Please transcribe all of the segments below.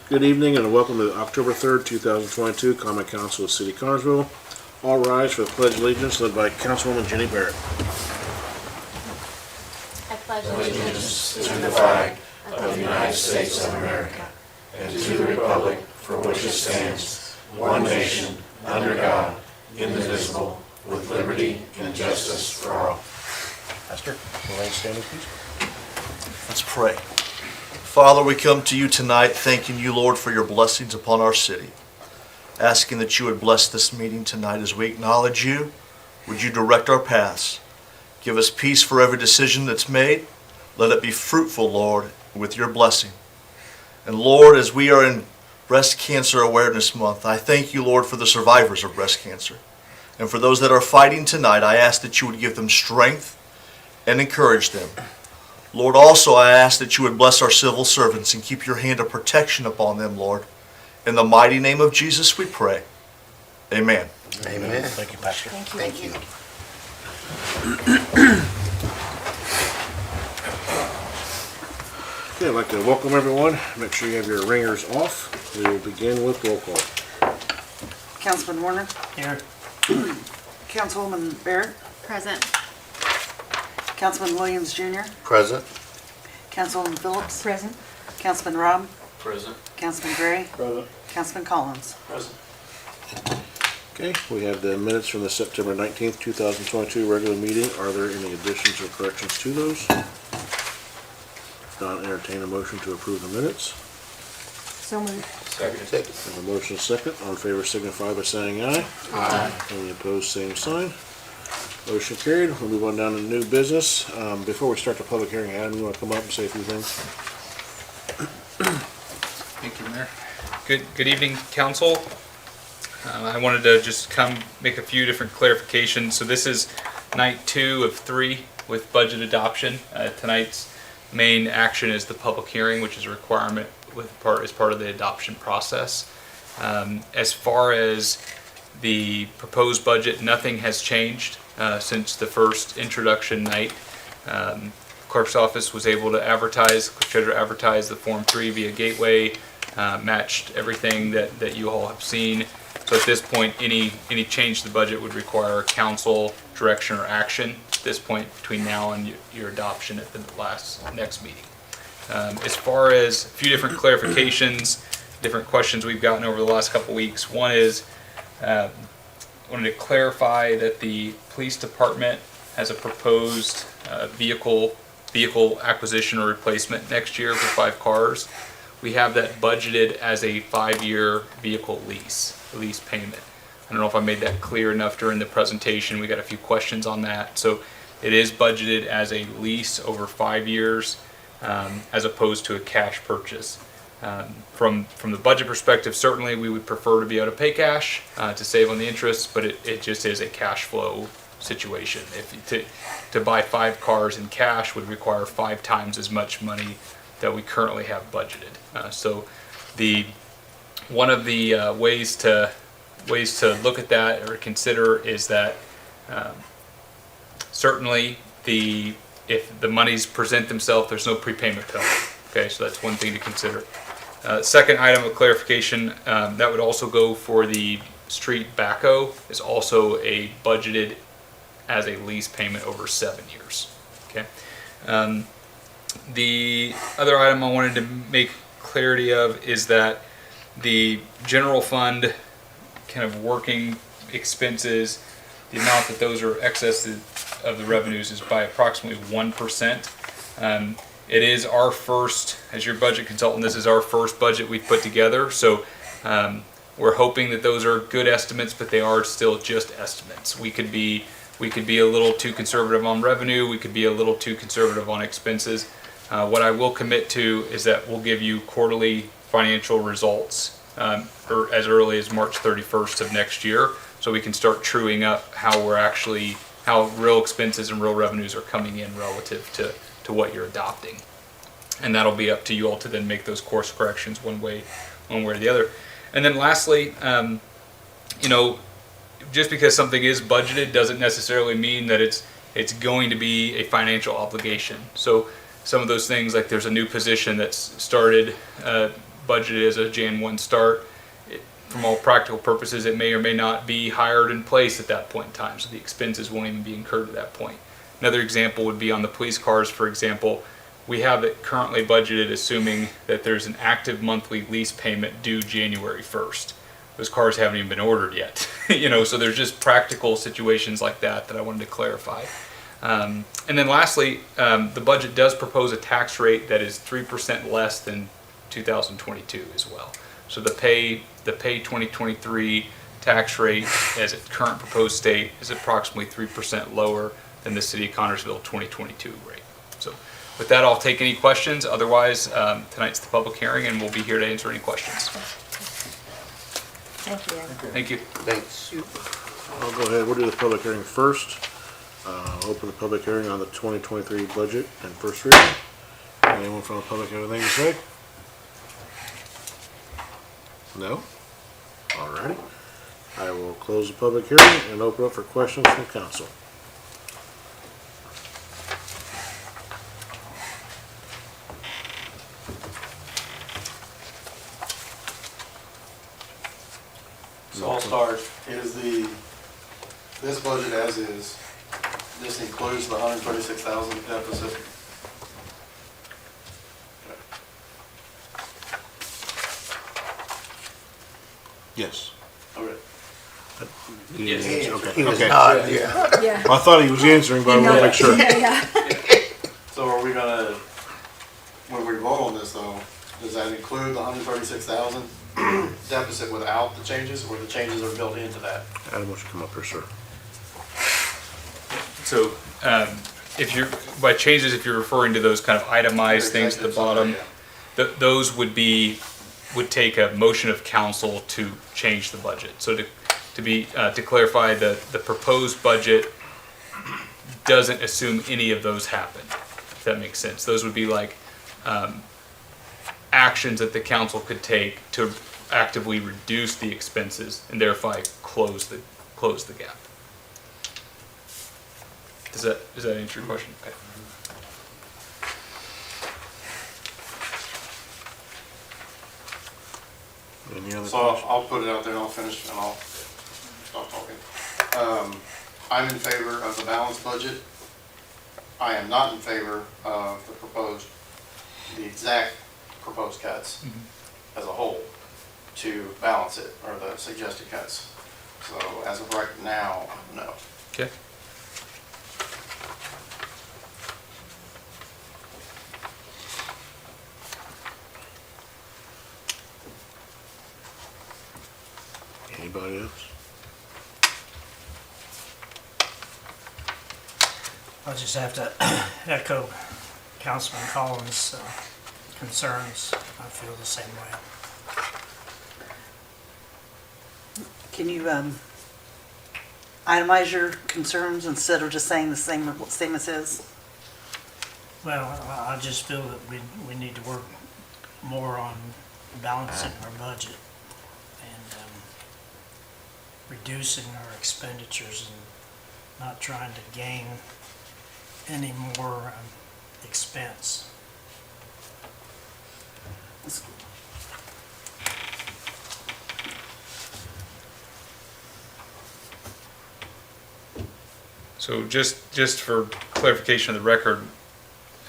Good evening and welcome to the October 3rd, 2022 Common Council of City Carnesville. All rise for the Pledge of Allegiance led by Councilwoman Jenny Barrett. I pledge allegiance to the flag of the United States of America and to the republic for which it stands, one nation, under God, indivisible, with liberty and justice for all. Pastor, remain standing, please. Let's pray. Father, we come to you tonight thanking you, Lord, for your blessings upon our city. Asking that you would bless this meeting tonight as we acknowledge you. Would you direct our paths? Give us peace for every decision that's made. Let it be fruitful, Lord, with your blessing. And Lord, as we are in Breast Cancer Awareness Month, I thank you, Lord, for the survivors of breast cancer. And for those that are fighting tonight, I ask that you would give them strength and encourage them. Lord, also I ask that you would bless our civil servants and keep your hand of protection upon them, Lord. In the mighty name of Jesus we pray. Amen. Amen. Thank you, Pastor. Thank you. Okay, I'd like to welcome everyone. Make sure you have your ringers off. We will begin with roll call. Councilman Warner. Here. Councilwoman Barrett. Present. Councilman Williams Jr. Present. Councilwoman Phillips. Present. Councilman Robb. Present. Councilman Gray. Present. Councilman Collins. Present. Okay, we have the minutes from the September 19th, 2022 regular meeting. Are there any additions or corrections to those? If not, entertain a motion to approve the minutes. So moved. Second. I have a motion second. All in favor signify by saying aye. Aye. Any opposed, same sign. Motion carried. We'll move on down to new business. Before we start the public hearing, Adam, you want to come up and say a few things? Thank you, Mayor. Good evening, Council. I wanted to just come make a few different clarifications. So this is night 2 of 3 with budget adoption. Tonight's main action is the public hearing, which is a requirement as part of the adoption process. As far as the proposed budget, nothing has changed since the first introduction night. Clerk's office was able to advertise, Clerk Treasurer advertised the Form 3 via Gateway, matched everything that you all have seen. So at this point, any change to the budget would require council direction or action at this point between now and your adoption at the next meeting. As far as a few different clarifications, different questions we've gotten over the last couple weeks. One is, I wanted to clarify that the police department has a proposed vehicle acquisition or replacement next year for 5 cars. We have that budgeted as a 5-year vehicle lease payment. I don't know if I made that clear enough during the presentation. We got a few questions on that. So it is budgeted as a lease over 5 years as opposed to a cash purchase. From the budget perspective, certainly we would prefer to be able to pay cash to save on the interest, but it just is a cash flow situation. To buy 5 cars in cash would require 5 times as much money that we currently have budgeted. So one of the ways to look at that or consider is that certainly if the monies present themselves, there's no prepayment penalty. Okay, so that's one thing to consider. Second item of clarification, that would also go for the street backhoe, is also a budgeted as a lease payment over 7 years. Okay. The other item I wanted to make clarity of is that the general fund kind of working expenses, the amount that those are excess of the revenues is by approximately 1%. It is our first, as your budget consultant, this is our first budget we've put together. So we're hoping that those are good estimates, but they are still just estimates. We could be a little too conservative on revenue. We could be a little too conservative on expenses. What I will commit to is that we'll give you quarterly financial results or as early as March 31st of next year, so we can start truing up how real expenses and real revenues are coming in relative to what you're adopting. And that'll be up to you all to then make those course corrections one way or the other. And then lastly, just because something is budgeted doesn't necessarily mean that it's going to be a financial obligation. So some of those things, like there's a new position that's started budgeted as a Jan 1 start. From all practical purposes, it may or may not be hired in place at that point in time, so the expenses won't even be incurred at that point. Another example would be on the police cars, for example. We have it currently budgeted assuming that there's an active monthly lease payment due January 1st. Those cars haven't even been ordered yet. So there's just practical situations like that I wanted to clarify. And then lastly, the budget does propose a tax rate that is 3% less than 2022 as well. So the pay 2023 tax rate as its current proposed state is approximately 3% lower than the City of Connersville 2022 rate. So with that, I'll take any questions. Otherwise, tonight's the public hearing and we'll be here to answer any questions. Thank you. Thank you. Thanks. I'll go ahead, we'll do the public hearing first. Open the public hearing on the 2023 budget and first reading. Anyone from the public have anything to say? No? Alrighty. I will close the public hearing and open up for questions from council. So I'll start. This budget as is, this includes the 136,000 deficit. Yes. Okay. Yes. Okay. Yeah. I thought he was answering, but I want to make sure. Yeah. So are we gonna, when we vote on this though, does that include the 136,000 deficit without the changes, or the changes are built into that? Adam, why don't you come up here, sir? So if you're, by changes, if you're referring to those kind of itemized things at the bottom, those would take a motion of council to change the budget. So to clarify, the proposed budget doesn't assume any of those happen, if that makes sense. Those would be like actions that the council could take to actively reduce the expenses and thereby close the gap. Does that answer your question? Okay. Any other So questions? I'll put it out there and I'll finish and I'll stop talking. I'm in favor of the balanced budget. I am not in favor of the exact proposed cuts as a whole to balance it, or the suggested cuts. So as of right now, no. Okay. Anybody else? I just have to echo Councilman Collins' concerns. I feel the same way. Can you itemize your concerns instead of just saying the same as his? Well, I just feel that we need to work more on balancing our budget and reducing our expenditures and not trying to gain any more expense. So just for clarification of the record,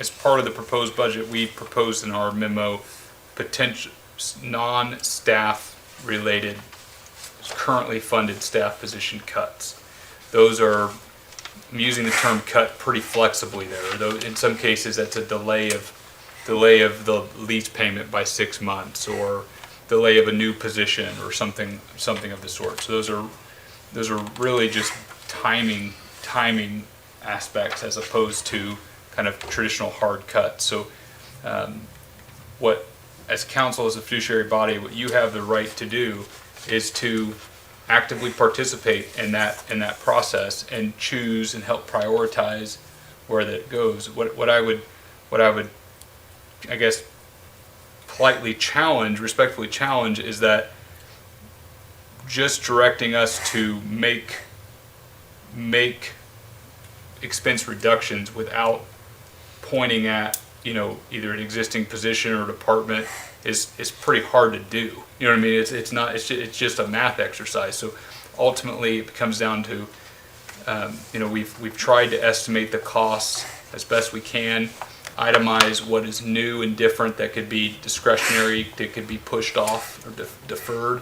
as part of the proposed budget, we proposed in our memo potential non-staff related, currently funded staff position cuts. Those are, I'm using the term cut pretty flexibly there. Though in some cases that's a delay of the lease payment by 6 months, or delay of a new position, or something of the sort. So those are really just timing aspects as opposed to kind of traditional hard cuts. So what, as council, as a fiduciary body, what you have the right to do is to actively participate in that process and choose and help prioritize where that goes. What I would I guess respectfully challenge is that just directing us to make expense reductions without pointing at, either an existing position or department is pretty hard to do. You know what I mean? It's just a math exercise. So ultimately it comes down to, we've tried to estimate the costs as best we can, itemize what is new and different that could be discretionary, that could be pushed off or deferred,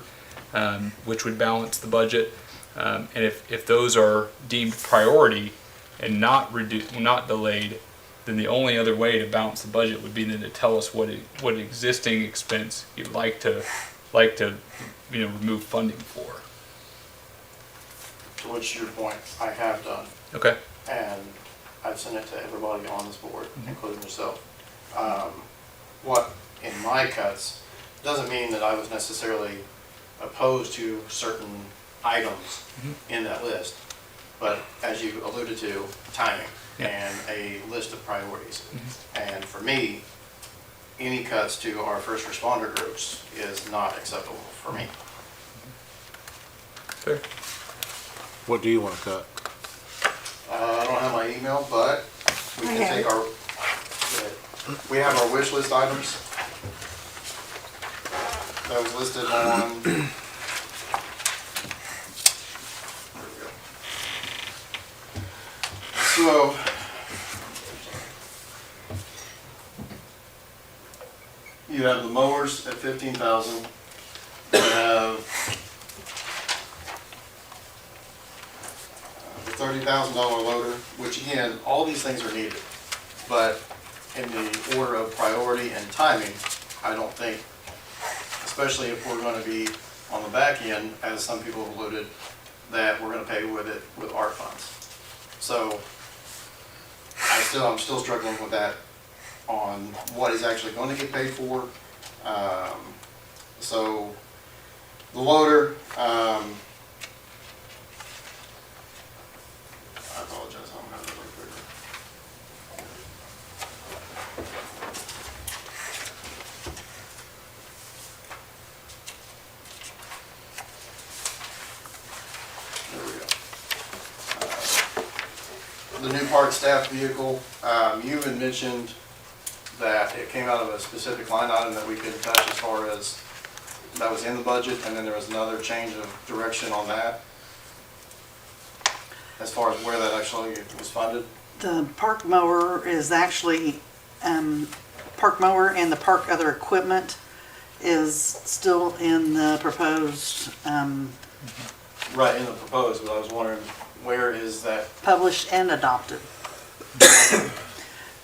which would balance the budget. And if those are deemed priority and not delayed, then the only other way to balance the budget would be then to tell us what existing expense you'd like to remove funding for. To which your point, I have done, Okay. and I've sent it to everybody on this board, including yourself. What in my cuts doesn't mean that I was necessarily opposed to certain items in that list, but as you alluded to, timing and a list of priorities. And for me, any cuts to our first responder groups is not acceptable for me. Fair. What do you want to cut? I don't have my email, but we can Okay. take we have our wish list items that was listed on, there we go. So, you have the mowers at 15,000. You have the $30,000 loader, which again, all these things are needed. But in the order of priority and timing, I don't think, especially if we're going to be on the back end, as some people have alluded, that we're going to pay with it with ARP funds. So I'm still struggling with that on what is actually going to get paid for. So the loader, I apologize, I don't have it right there. There we go. The new park staff vehicle, you had mentioned that it came out of a specific line item that we couldn't touch as far as that was in the budget, and then there was another change of direction on that as far as where that actually was funded. The park mower is actually, park mower and the park other equipment is still in the proposed, Right, in the proposed, but I was wondering, where is that? published and adopted.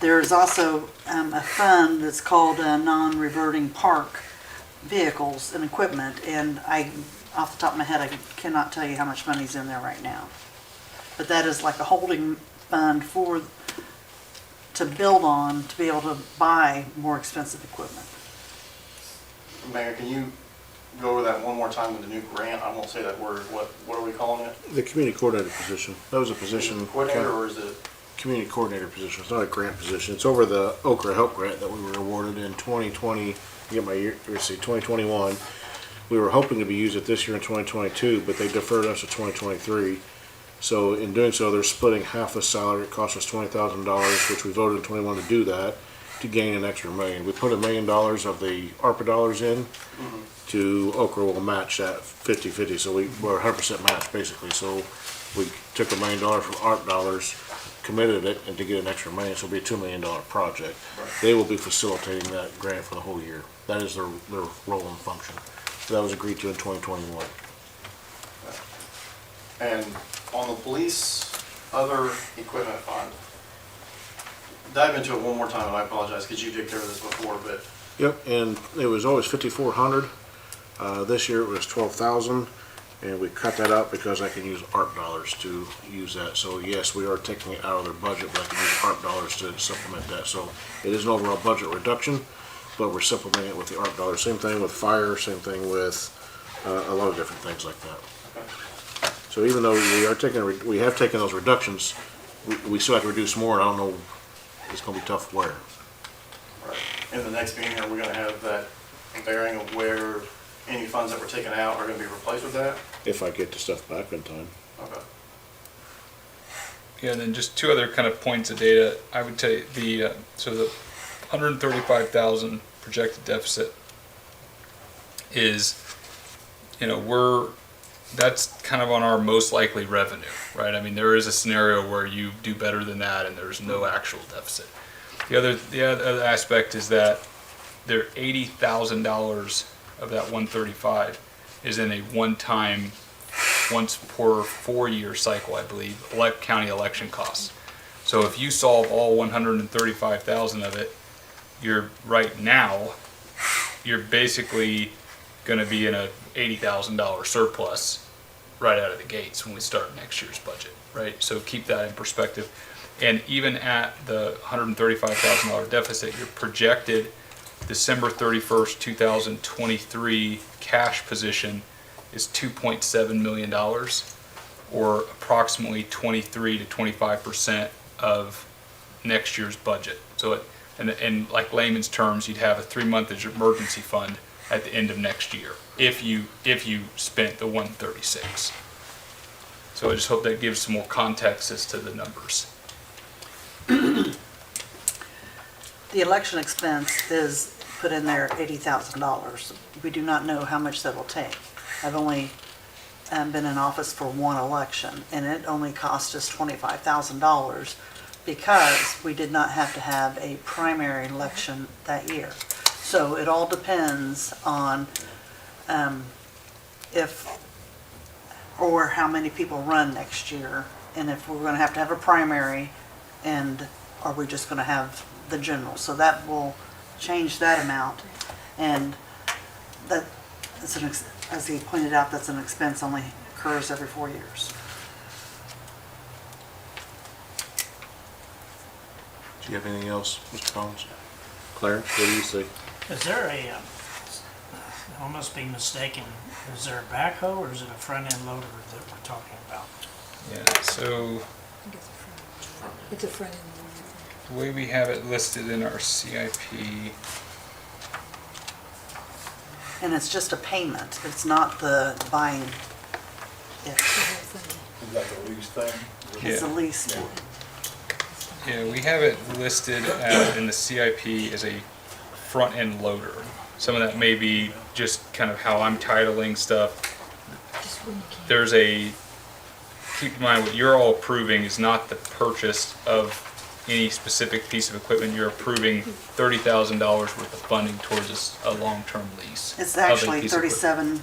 There's also a fund that's called non-reverting park vehicles and equipment, and off the top of my head, I cannot tell you how much money's in there right now. But that is like a holding fund to build on, to be able to buy more expensive equipment. Mayor, can you go over that one more time with the new grant? I won't say that word. What are we calling it? The community coordinator position. That was a position. Coordinator, or is it? Community coordinator position. It's not a grant position. It's over the Okra Help Grant that we were awarded in 2020. Get my year. Let's see, 2021. We were hoping to be used it this year in 2022, but they deferred us to 2023. So in doing so, they're splitting half the salary. It cost us $20,000, which we voted in 21 to do that, to gain an extra $1 million. We put $1 million of the ARPA dollars in. To Okra will match that 50-50, so we're 100% match basically. So we took $1 million from ARP dollars, committed it, and to get an extra $1 million, so it'll be a $2 million project. Right. They will be facilitating that grant for the whole year. That is their role and function. So that was agreed to in 2021. And on the police other equipment fund, dive into it one more time, and I apologize because you did cover this before, but Yep, and it was always 5,400. This year it was 12,000, and we cut that out because I can use ARP dollars to use that. So yes, we are taking it out of their budget, but I can use ARP dollars to supplement that. So it is an overall budget reduction, but we're supplementing it with the ARP dollars. Same thing with fire, same thing with a lot of different things like that. So even though we have taken those reductions, we still have to reduce more, and I don't know, it's gonna be tough where. right. In the next meeting, are we gonna have that bearing of where any funds that were taken out are gonna be replaced with that? If I get the stuff back in time. Okay. Yeah, and then just two other kind of points of data. I would tell you $135,000 projected deficit is, that's kind of on our most likely revenue, right? I mean, there is a scenario where you do better than that and there's no actual deficit. The other aspect is that there $80,000 of that 135 is in a one-time, once per 4-year cycle, I believe, county election costs. So if you solve all 135,000 of it, you're basically going to be in a $80,000 surplus right out of the gates when we start next year's budget, right? So keep that in perspective. And even at the $135,000 deficit, your projected December 31st, 2023 cash position is $2.7 million, or approximately 23 to 25% of next year's budget. So in like layman's terms, you'd have a 3-month emergency fund at the end of next year if you spent the 136. So I just hope that gives some more context as to the numbers. The election expense is put in there $80,000. We do not know how much that will take. I've only been in office for one election, and it only cost us $25,000 because we did not have to have a primary election that year. So it all depends on if or how many people run next year, and if we're going to have a primary, and are we just going to have the general. So that will change that amount, and that is as he pointed out, that's an expense only occurs every 4 years. Do you have anything else, Mr. Collins? Clarence, what do you see? Is there I must be mistaken, is there a backhoe or is it a front end loader that we're talking about? Yeah, so It's a front end. the way we have it listed in our CIP, And it's just a payment, it's not the buying it. Is that the lease thing? It's a Yeah. lease. yeah, we have it listed in the CIP as a front end loader. Some of that may be just kind of how I'm titling stuff. There's keep in mind what you're all approving is not the purchase of any specific piece of equipment. You're approving $30,000 worth of funding towards a long-term lease. It's of a actually piece of equipment.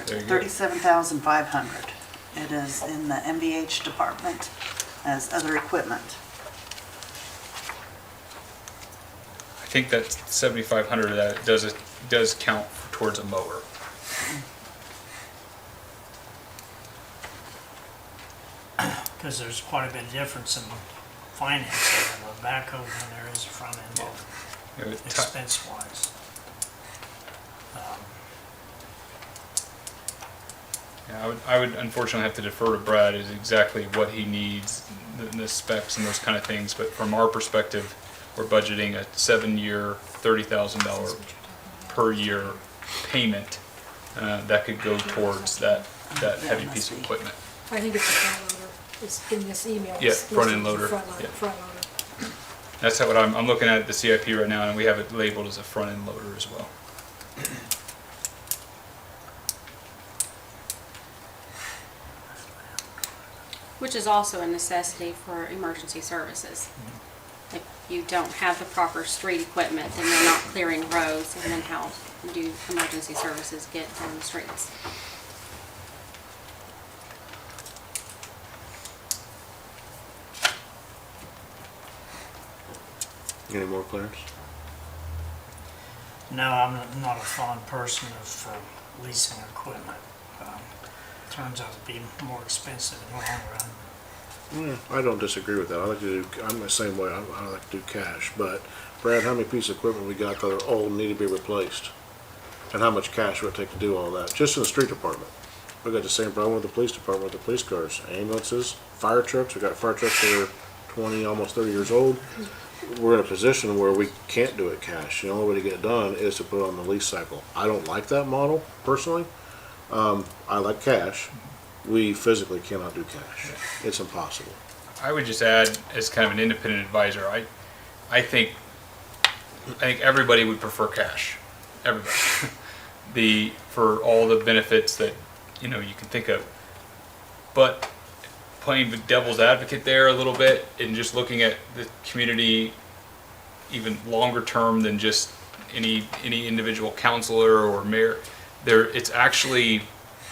There you go. $37,500. It is in the MVH department as other equipment. I think that 7,500 of that does count towards a mower. Because there's quite a bit of difference in financing of a backhoe than there is a front end loader, You know, expense wise. Yeah, I would unfortunately have to defer to Brad is exactly what he needs, the specs and those kind of things. But from our perspective, we're budgeting a 7-year, $30,000 per year payment that could go towards that heavy piece of equipment. I think it's a front loader. It's in this email. Yeah, It's front end listed as a loader, yeah. Front loader. That's what I'm looking at the CIP right now, and we have it labeled as a front end loader as well. Which is also a necessity for emergency services. If you don't have the proper street equipment, then you're not clearing roads, and then how do emergency services get on the streets? Any more, Clarence? No, I'm not a fond person of leasing equipment. Turns out to be more expensive in the long run. Yeah, I don't disagree with that. I'm the same way. I like to do cash. But Brad, how many pieces of equipment we got that are old and need to be replaced? And how much cash would it take to do all that? Just in the street department. We got the same problem with the police department, with the police cars, ambulances, fire trucks. We got fire trucks that are 20, almost 30 years old. We're in a position where we can't do it cash. The only way to get it done is to put it on the lease cycle. I don't like that model personally. I like cash. We physically cannot do cash. It's impossible. I would just add, as kind of an independent advisor, I think I think everybody would prefer cash. Everybody. For all the benefits that, you can think of. But playing the devil's advocate there a little bit and just looking at the community even longer term than just any individual counselor or mayor, it's actually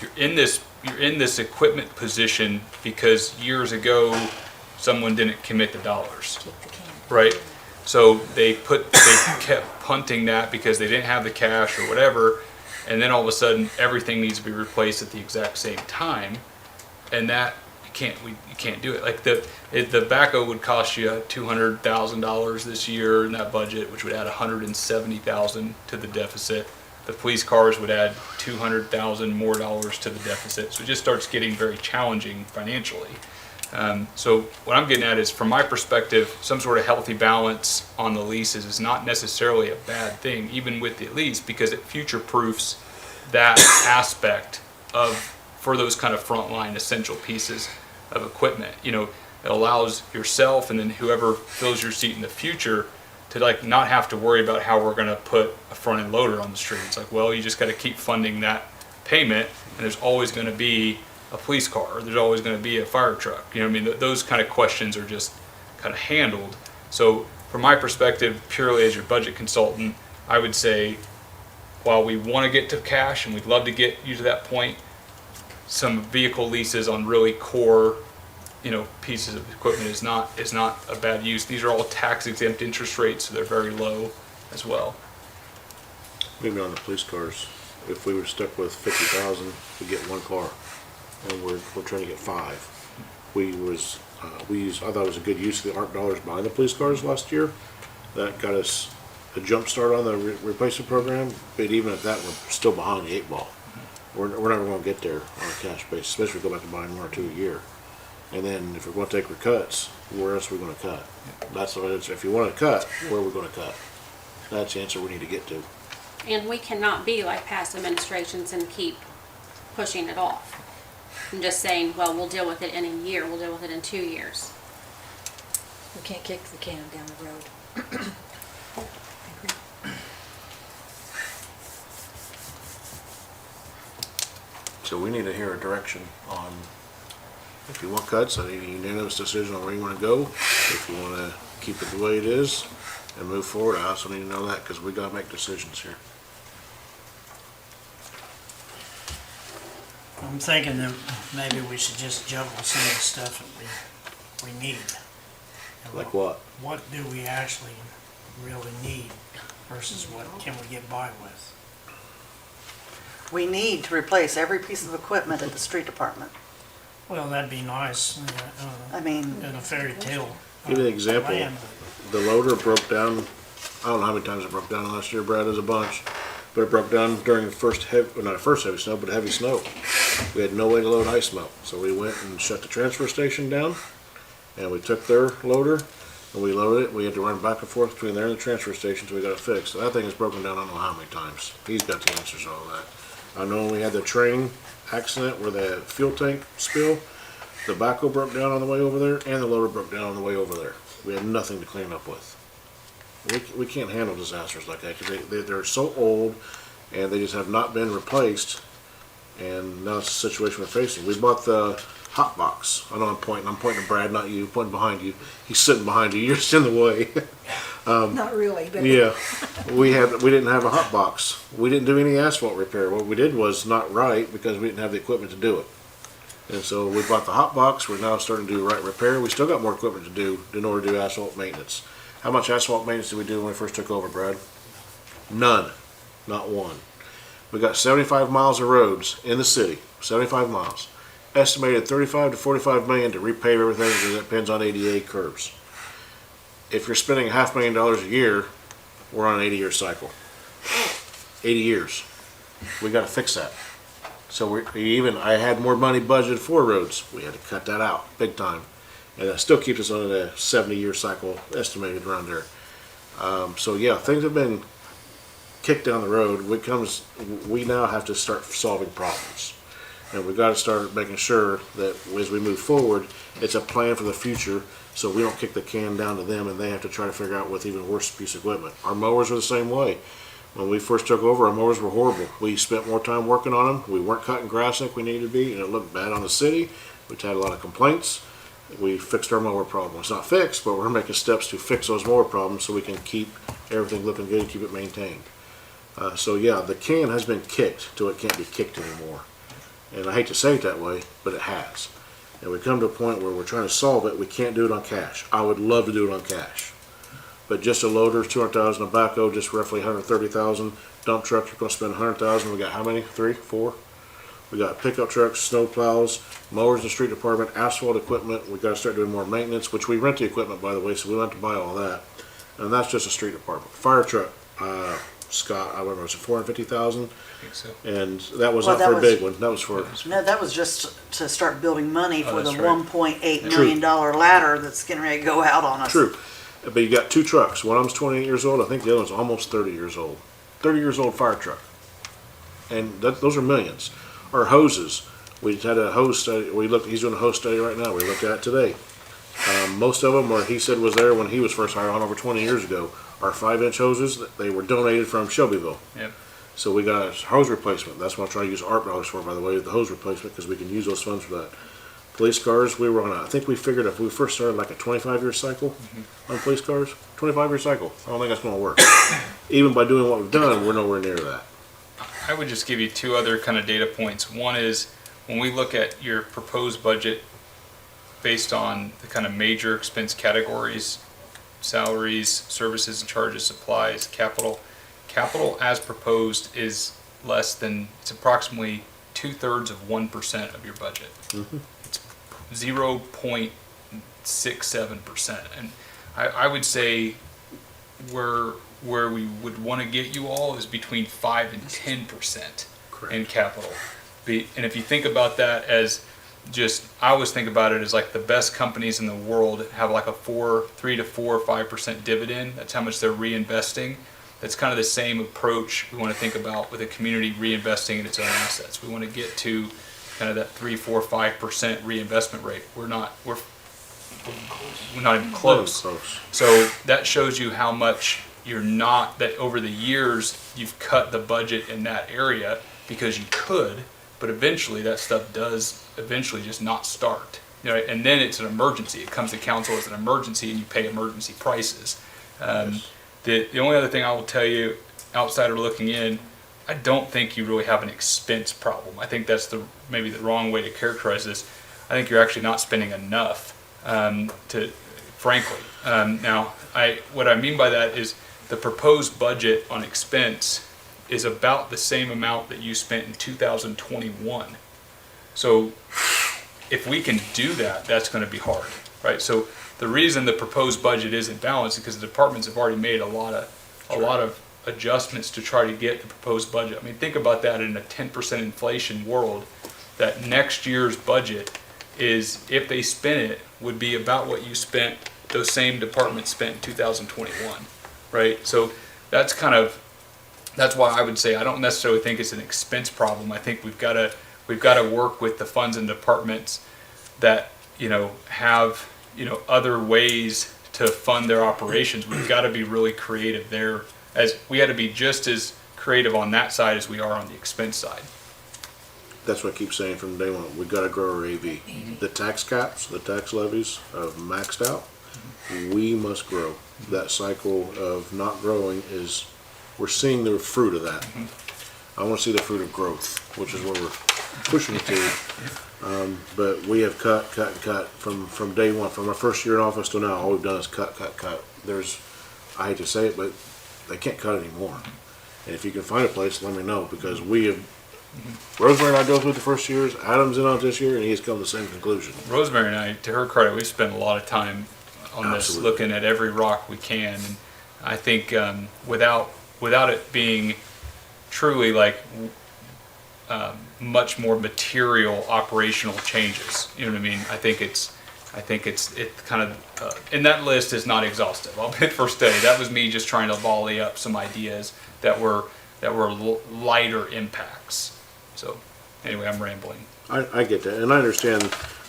you're in this equipment position because years ago someone didn't commit the dollars. Kick the can. Right. So they kept punting that because they didn't have the cash or whatever, and then all of a sudden everything needs to be replaced at the exact same time, and that you can't do it. Like the backhoe would cost you $200,000 this year in that budget, which would add $170,000 to the deficit. The police cars would add $200,000 more dollars to the deficit. So it just starts getting very challenging financially. So what I'm getting at is, from my perspective, some sort of healthy balance on the leases is not necessarily a bad thing, even with the lease, because it future-proofs that aspect for those kind of frontline essential pieces of equipment. It allows yourself and then whoever fills your seat in the future to not have to worry about how we're going to put a front-end loader on the street. It's like, well, you just got to keep funding that payment, and there's always going to be a police car, or there's always going to be a fire truck. Those kind of questions are just kind of handled. So from my perspective, purely as your budget consultant, I would say, while we want to get to cash and we'd love to get you to that point, some vehicle leases on really core, pieces of equipment is not a bad use. These are all tax exempt interest rates, so they're very low as well. Maybe on the police cars, if we were stuck with 50,000, we get one car, and we're trying to get 5. I thought it was a good use of the ARP dollars buying the police cars last year. That got us a jump start on the replacement program, but even at that, we're still behind the 8 ball. We're never going to get there on a cash basis, especially if we go back to buying 1 or 2 a year. And then if we're going to take our cuts, where else are we going to cut? That's what it is. If you want to cut, where are we going to cut? That's the answer we need to get to. And we cannot be like past administrations and keep pushing it off. And just saying, well, we'll deal with it in a year, we'll deal with it in 2 years. We can't kick the can down the road. So we need to hear a direction on, if you want cuts, I need a unanimous decision on where you want to go. If you want to keep it the way it is and move forward, I also need to know that, because we got to make decisions here. I'm thinking that maybe we should just juggle some of the stuff that we need. And Like what? What do we actually really need versus what can we get by with? We need to replace every piece of equipment at the street department. Well, that'd be nice, I mean, in a fairy tale. Give you an example. land. The loader broke down, I don't know how many times it broke down last year, Brad, it was a bunch. But it broke down during the first not first heavy snow, but heavy snow. We had no way to load ice melt. So we went and shut the transfer station down, and we took their loader and we loaded it. We had to run back and forth between there and the transfer station until we got it fixed. So that thing is broken down I don't know how many times. He's got the answers to all that. I know when we had the train accident where the fuel tank spill, the backhoe broke down on the way over there and the loader broke down on the way over there. We had nothing to clean up with. We can't handle disasters like that because they're so old and they just have not been replaced, and now it's a situation we're facing. We bought the hot box. I know I'm pointing to Brad, not you, pointing behind you. He's sitting behind you, you're just in the way. Not really, but. Yeah, we didn't have a hot box. We didn't do any asphalt repair. What we did was not right because we didn't have the equipment to do it. And so we bought the hot box. We're now starting to do right repair. We still got more equipment to do in order to do asphalt maintenance. How much asphalt maintenance did we do when we first took over, Brad? None. Not one. We got 75 miles of roads in the city. 75 miles. Estimated 35 to 45 million to repave everything because it depends on ADA curves. If you're spending $500,000 a year, we're on an 80-year cycle. 80 years. We got to fix that. So I had more money budgeted for roads. We had to cut that out big time. And that still keeps us on a 70-year cycle estimated around there. So yeah, things have been kicked down the road. We now have to start solving problems. And we gotta start making sure that as we move forward, it's a plan for the future, so we don't kick the can down to them and they have to try to figure out with even worse piece of equipment. Our mowers are the same way. When we first took over, our mowers were horrible. We spent more time working on them. We weren't cutting grass like we needed to be, and it looked bad on the city. We had a lot of complaints. We fixed our mower problem. It's not fixed, but we're making steps to fix those mower problems so we can keep everything looking good and keep it maintained. So yeah, the can has been kicked till it can't be kicked anymore. And I hate to say it that way, but it has. And we come to a point where we're trying to solve it. We can't do it on cash. I would love to do it on cash. But just a loader, 200,000, a backhoe, just roughly 130,000. Dump truck, you're gonna spend 100,000. We got how many? 3, 4? We got pickup trucks, snow plows, mowers in the street department, asphalt equipment. We gotta start doing more maintenance, which we rent the equipment, by the way, so we don't have to buy all that. And that's just a street department. Fire truck, Scott, I remember, was it 450,000? I think so. And that was Well, not that for a was- big one. That was for, No, that was just to start building money for the that's right. $1.8 million ladder that's getting ready to go out on us. true. But you got 2 trucks. One of them's 28 years old. I think the other one's almost 30 years old. 30 years old fire truck. And those are millions. Our hoses. We had a hose study. He's doing a hose study right now. We looked at it today. Most of them were, he said, was there when he was first hired on over 20 years ago. Our 5-inch hoses, they were donated from Shelbyville. Yep. So we got a hose replacement. That's what I'm trying to use ARP dollars for, by the way, the hose replacement, because we can use those funds for that. Police cars, we were on I think we figured if we first started like a 25-year cycle on police cars, 25-year cycle. I don't think that's gonna work. Even by doing what we've done, we're nowhere near that. I would just give you 2 other kind of data points. One is when we look at your proposed budget based on the kind of major expense categories, salaries, services and charges, supplies, capital as proposed is less than, it's approximately 2/3 of 1% of your budget. It's 0.67%. And I would say where we would want to get you all is between 5 and 10% in capital. And if you think about that as just, I always think about it as like the best companies in the world have like a 3 to 4 or 5% dividend. That's how much they're reinvesting. That's kind of the same approach we want to think about with a community reinvesting in its own assets. We want to get to kind of that 3, 4, 5% reinvestment rate. We're not even close. So that shows you how much you're not, that over the years you've cut the budget in that area because you could, but eventually that stuff does eventually just not start. You know, and then it's an emergency. It comes to council as an emergency and you pay emergency prices. The only other thing I will tell you, outsider looking in, I don't think you really have an expense problem. I think that's maybe the wrong way to characterize this. I think you're actually not spending enough, frankly. Now, what I mean by that is the proposed budget on expense is about the same amount that you spent in 2021. So if we can do that, that's going to be hard, right? So the reason the proposed budget isn't balanced is because the departments have already made a lot of adjustments to try to get the proposed budget. I mean, think about that in a 10% inflation world, that next year's budget is, if they spent it, would be about what you spent, those same departments spent in 2021, right? So that's why I would say I don't necessarily think it's an expense problem. I think we've got to work with the funds and departments that, have, other ways to fund their operations. We've got to be really creative there, as we got to be just as creative on that side as we are on the expense side. That's what I keep saying from day one. We've got to grow our AV. The tax caps, the tax levies have maxed out. We must grow. That cycle of not growing we're seeing the fruit of that. I want to see the fruit of growth, which is what we're pushing it to. But we have cut from day one, from our first year in office to now. All we've done is cut. I hate to say it, but they can't cut anymore. And if you can find a place, let me know, because we have. Rosemary and I go through the first years. Adam's in on this year, and he's come to the same conclusion. Rosemary and I, to her credit, we spent a lot of time on this, Absolutely. looking at every rock we can. And I think without it being truly like much more material operational changes, you know what I mean? I think it's kind of, and that list is not exhaustive. I'll admit first day, that was me just trying to volley up some ideas that were lighter impacts. So anyway, I'm rambling. I get that, and I understand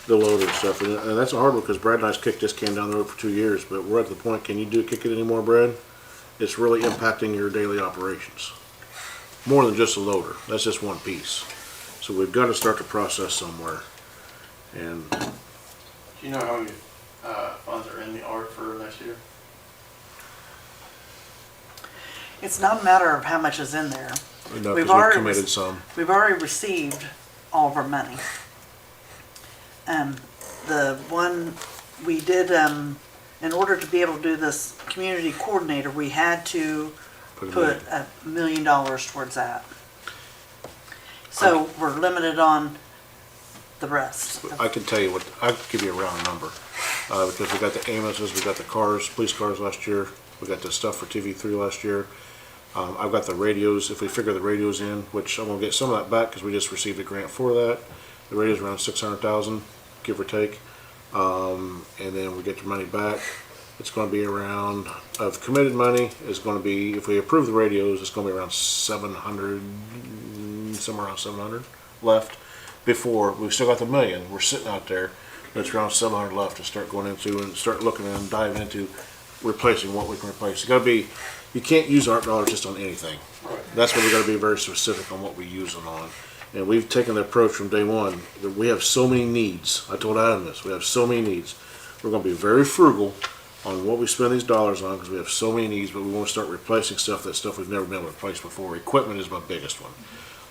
the loader and stuff, and that's a hard one, because Brad and I's kicked this can down the road for 2 years, but we're at the point, can you kick it anymore, Brad? It's really impacting your daily operations. More than just a loader, that's just one piece. So we've got to start the process somewhere. And Do you know how many funds are in the ARC for next year? It's not a matter of how much is in there. enough, We've because we've already committed some. We've already received all of our money. The one we did, in order to be able to do this community coordinator, we had to Put a put million. $1 million towards that. So we're limited on the rest. I can tell you what, I could give you a round number, because we got the ambulances, we got the cars, police cars last year, we got the stuff for TV3 last year. I've got the radios, if we figure the radios in, which I'm gonna get some of that back, because we just received a grant for that. The radio's around 600,000, give or take, and then we get your money back. It's gonna be around, of committed money, is gonna be, if we approve the radios, it's gonna be around 700, somewhere around 700 left. Before, we've still got the $1 million, we're sitting out there, but it's around 700 left to start going into and start looking and diving into replacing what we can replace. It's gotta be, you can't use ARP dollars just on anything. That's where we gotta be very specific on what we use them on. And we've taken the approach from day one, that we have so many needs. I told Adam this, we have so many needs. We're gonna be very frugal on what we spend these dollars on, because we have so many needs, but we wanna start replacing stuff we've never been able to replace before. Equipment is my biggest one.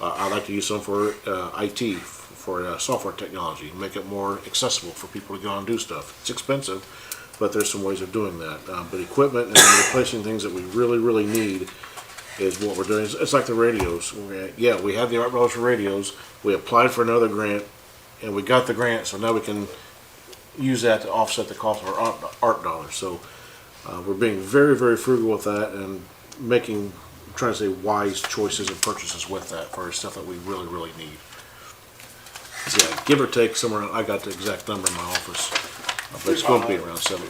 I like to use some for IT, for software technology, make it more accessible for people to go and do stuff. It's expensive, but there's some ways of doing that. But equipment and replacing things that we really, really need is what we're doing. It's like the radios. Yeah, we have the ARP dollars for radios. We applied for another grant, and we got the grant, so now we can use that to offset the cost of our ARP dollars. So we're being very, very frugal with that, and trying to say wise choices and purchases with that for stuff that we really, really need. So yeah, give or take somewhere, I got the exact number in my office, but it's going to be around 7.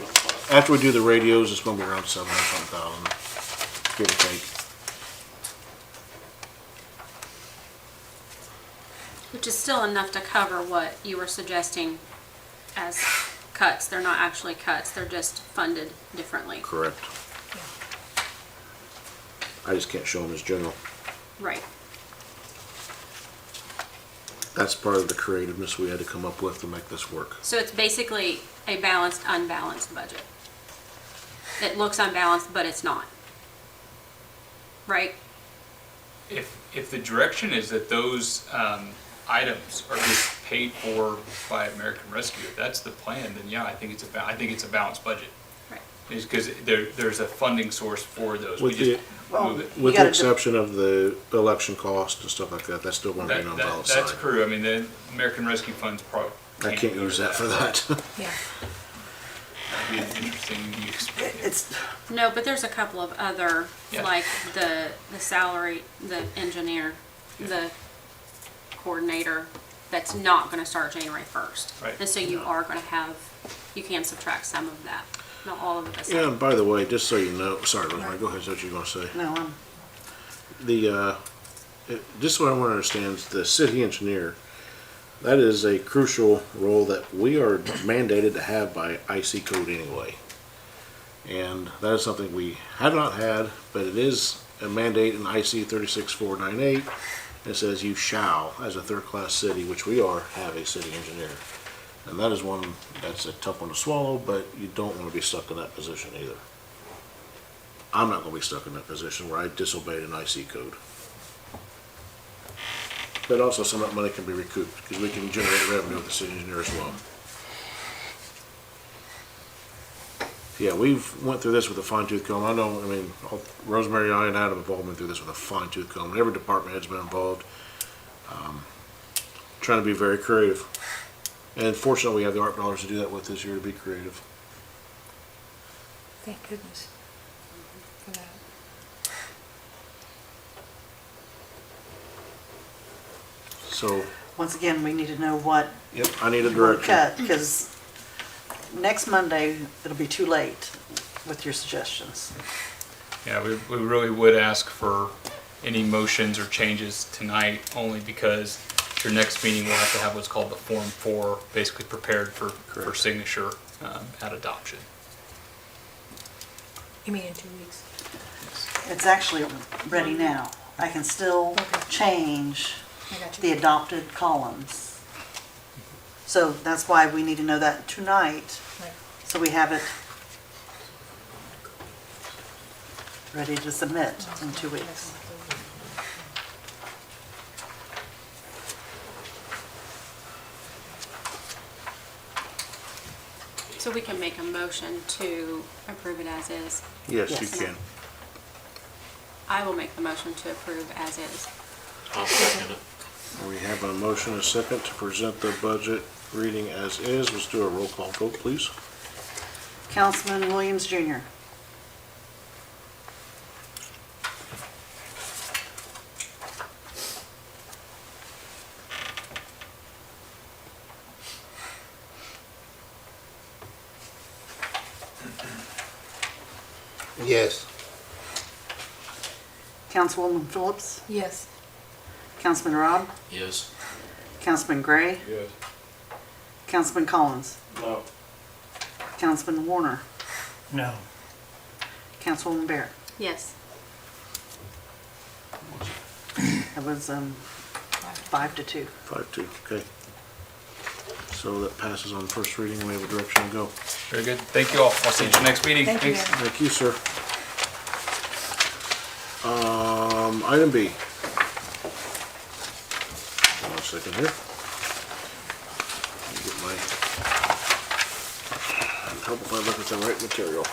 After we do the radios, it's going to be around 700,000, give or take. Which is still enough to cover what you were suggesting as cuts. They're not actually cuts, they're just funded differently. Correct. I just can't show them as general. Right. That's part of the creativeness we had to come up with to make this work. So it's basically a balanced, unbalanced budget. It looks unbalanced, but it's not. Right? If the direction is that those items are just paid for by American Rescue, if that's the plan, then yeah, I think it's a balanced budget. Right. It's because there's a funding source for those. We With just Well, move it. With gotta the exception of the election cost and stuff like that, that's still going to be an unbalanced That's side. true. I mean, the American Rescue Fund's probably. I can't go use to that for that. Yeah. That'd be an interesting use. It's, No, but there's a couple of other, Yeah. like the salary, the engineer, the coordinator, that's not gonna start January 1st. Right. And so you are gonna have, you can subtract some of that, not all of it. Yeah, and by the way, just so you know, sorry, Rosemary, go ahead, is that what you're going to say? no, Just what I want to understand is the city engineer, that is a crucial role that we are mandated to have by IC code anyway. And that is something we have not had, but it is a mandate in IC 36498. It says you shall, as a third-class city, which we are, have a city engineer. And that is one, that's a tough one to swallow, but you don't want to be stuck in that position either. I'm not going to be stuck in that position where I disobeyed an IC code. But also some of that money can be recouped, because we can generate revenue with the city engineer as well. Yeah, we've went through this with a fine-tooth comb. I know, I mean, Rosemary, I, and Adam have all been through this with a fine-tooth comb. And every department head's been involved. Trying to be very creative. And fortunately, we have the ARP dollars to do that with this year, to be creative. Thank goodness for that. So, once again, we need to know what yep, I need a you want to direction. cut, because next Monday, it'll be too late with your suggestions. Yeah, we really would ask for any motions or changes tonight, only because your next meeting, we'll have to have what's called the Form 4, basically prepared for Correct. signature at adoption. You mean in 2 weeks? It's actually ready now. I can still Okay. change I got the you. adopted columns. So that's why we need to know that tonight, Right. so we have it ready to submit in 2 weeks. So we can make a motion to approve it as is. Yes, you Yes. can. I will make the motion to approve as is. I'll second it. We have a motion and a second to present the budget reading as is. Let's do a roll call vote, please. Councilman Williams Jr. Yes. Councilwoman Phillips. Yes. Councilman Robb. Yes. Councilman Gray. Yes. Councilman Collins. No. Councilman Warner. No. Councilwoman Barrett. Yes. That was 5-2. 5-2, okay. So that passes on first reading. We have a direction to go. Very good. Thank you all. I'll see you at your next meeting. Thank you. Thanks. Thank you, sir. Item B. One second here. Let me get my, I'm trouble if I look at the right material.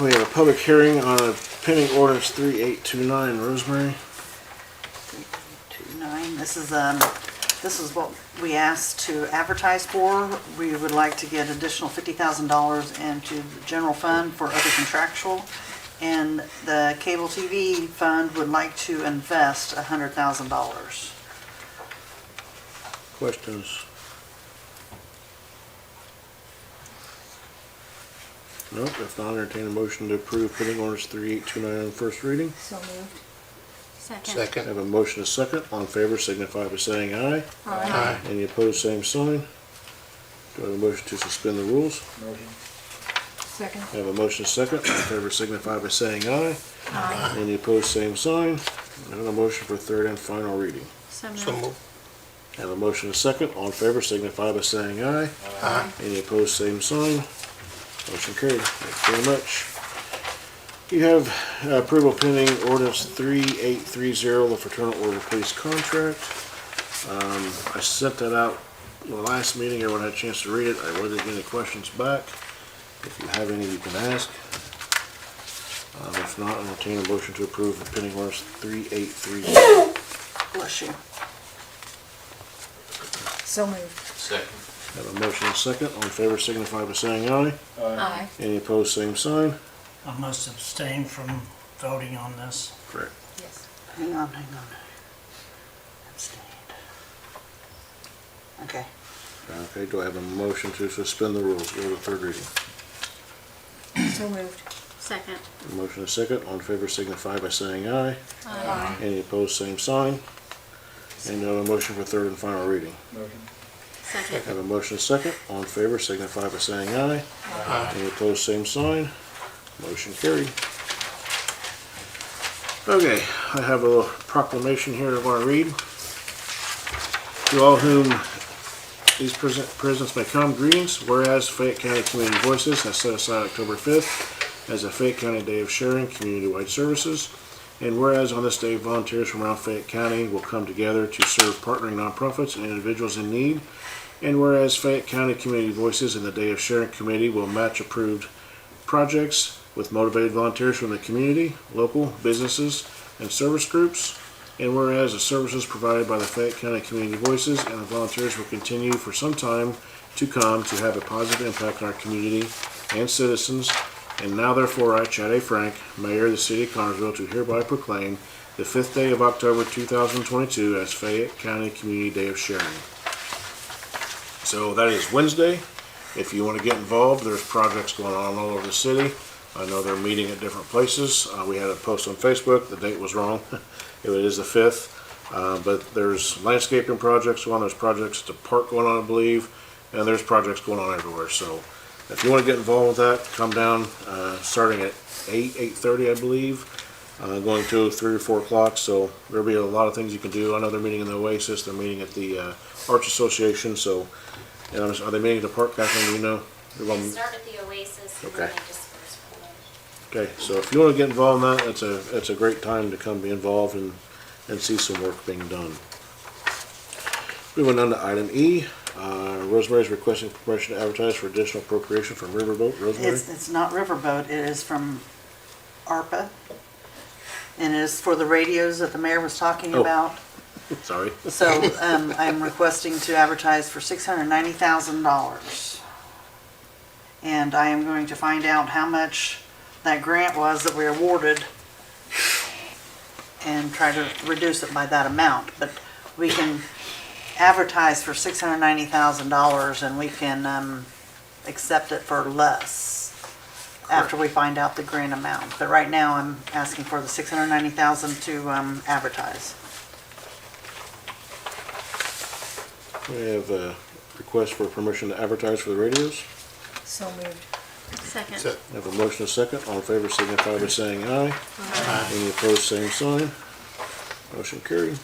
We have a public hearing on a pending ordinance 3829, Rosemary. 2-9. This is what we asked to advertise for. We would like to get additional $50,000 into the general fund for other contractual. And the cable TV fund would like to invest $100,000. Questions? Nope, if not, entertain a motion to approve pending ordinance 3829 on first reading. So moved. Second. I Second. have a motion, a second. All in favor signify by saying aye. Aye. Any opposed, same sign. Do I have a motion to suspend the rules? Second. I have a motion, a second. All in favor signify by saying aye. Aye. Any opposed, same sign. I have a motion for third and final reading. So So moved. moved. I have a motion, a second. All in favor signify by saying aye. Aye. Any opposed, same sign. Motion carried. Thank you very much. You have approval pending ordinance 3830, the fraternal order police contract. I sent that out the last meeting. Everyone had a chance to read it. I wasn't getting any questions back. If you have any, you can ask. If not, I'll entertain a motion to approve the pending ordinance 3830. Bless you. So moved. Second. Have a motion and a second. All in favor signify by saying aye. Aye. Any opposed, same sign. I must abstain from voting on this. Correct. Yes. Hang on. Abstained. Okay. Okay, do I have a motion to suspend the rules, go to third reading? So moved. Second. A motion and a second. All in favor signify by saying aye. Aye. Any opposed, same sign. And a motion for third and final reading. Second. Have a motion and a second. All in favor signify by saying aye. Aye. Any opposed, same sign. Motion carried. Okay, I have a little proclamation here I want to read. To all whom these presents may come, greetings. Whereas Fayette County Community Voices has set aside October 5th as a Fayette County Day of Sharing Community-Wide Services. And whereas on this day, volunteers from around Fayette County will come together to serve partnering nonprofits and individuals in need. And whereas Fayette County Community Voices and the Day of Sharing Committee will match approved projects with motivated volunteers from the community, local businesses, and service groups. And whereas the services provided by the Fayette County Community Voices and the volunteers will continue for some time to come to have a positive impact on our community and citizens. And now therefore I, Chad A. Frank, Mayor of the City of Connersville, do hereby proclaim the 5th day of October 2022 as Fayette County Community Day of Sharing. So that is Wednesday. If you want to get involved, there's projects going on all over the city. I know they're meeting at different places. We had a post on Facebook, the date was wrong. It is the 5th. But there's landscaping projects going on, there's projects at the park going on, I believe, and there's projects going on everywhere. So if you want to get involved with that, come down, starting at 8:30, I believe, going to 3 or 4 o'clock. So there'll be a lot of things you can do. I know they're meeting in the Oasis, they're meeting at the Arts Association, so, and are they meeting at the park, Kathleen, do you know? They start at the Oasis and then Okay. they disperse from there. Okay, so if you want to get involved in that, it's a great time to come be involved and see some work being done. Moving on to item E, Rosemary's requesting permission to advertise for additional appropriation from Riverboat. Rosemary? It's not Riverboat, it is from ARPA. And it is for the radios that the mayor was talking Oh. about. Sorry. So, I'm requesting to advertise for $690,000. And I am going to find out how much that grant was that we awarded and try to reduce it by that amount. But we can advertise for $690,000 and we can, accept it for less after we find out the grant amount. But right now, I'm asking for the $690,000 to, advertise. We have a request for permission to advertise for the radios. So moved. Second. I have a motion and a second. All in favor signify by saying aye. Any opposed, same sign. Motion carried.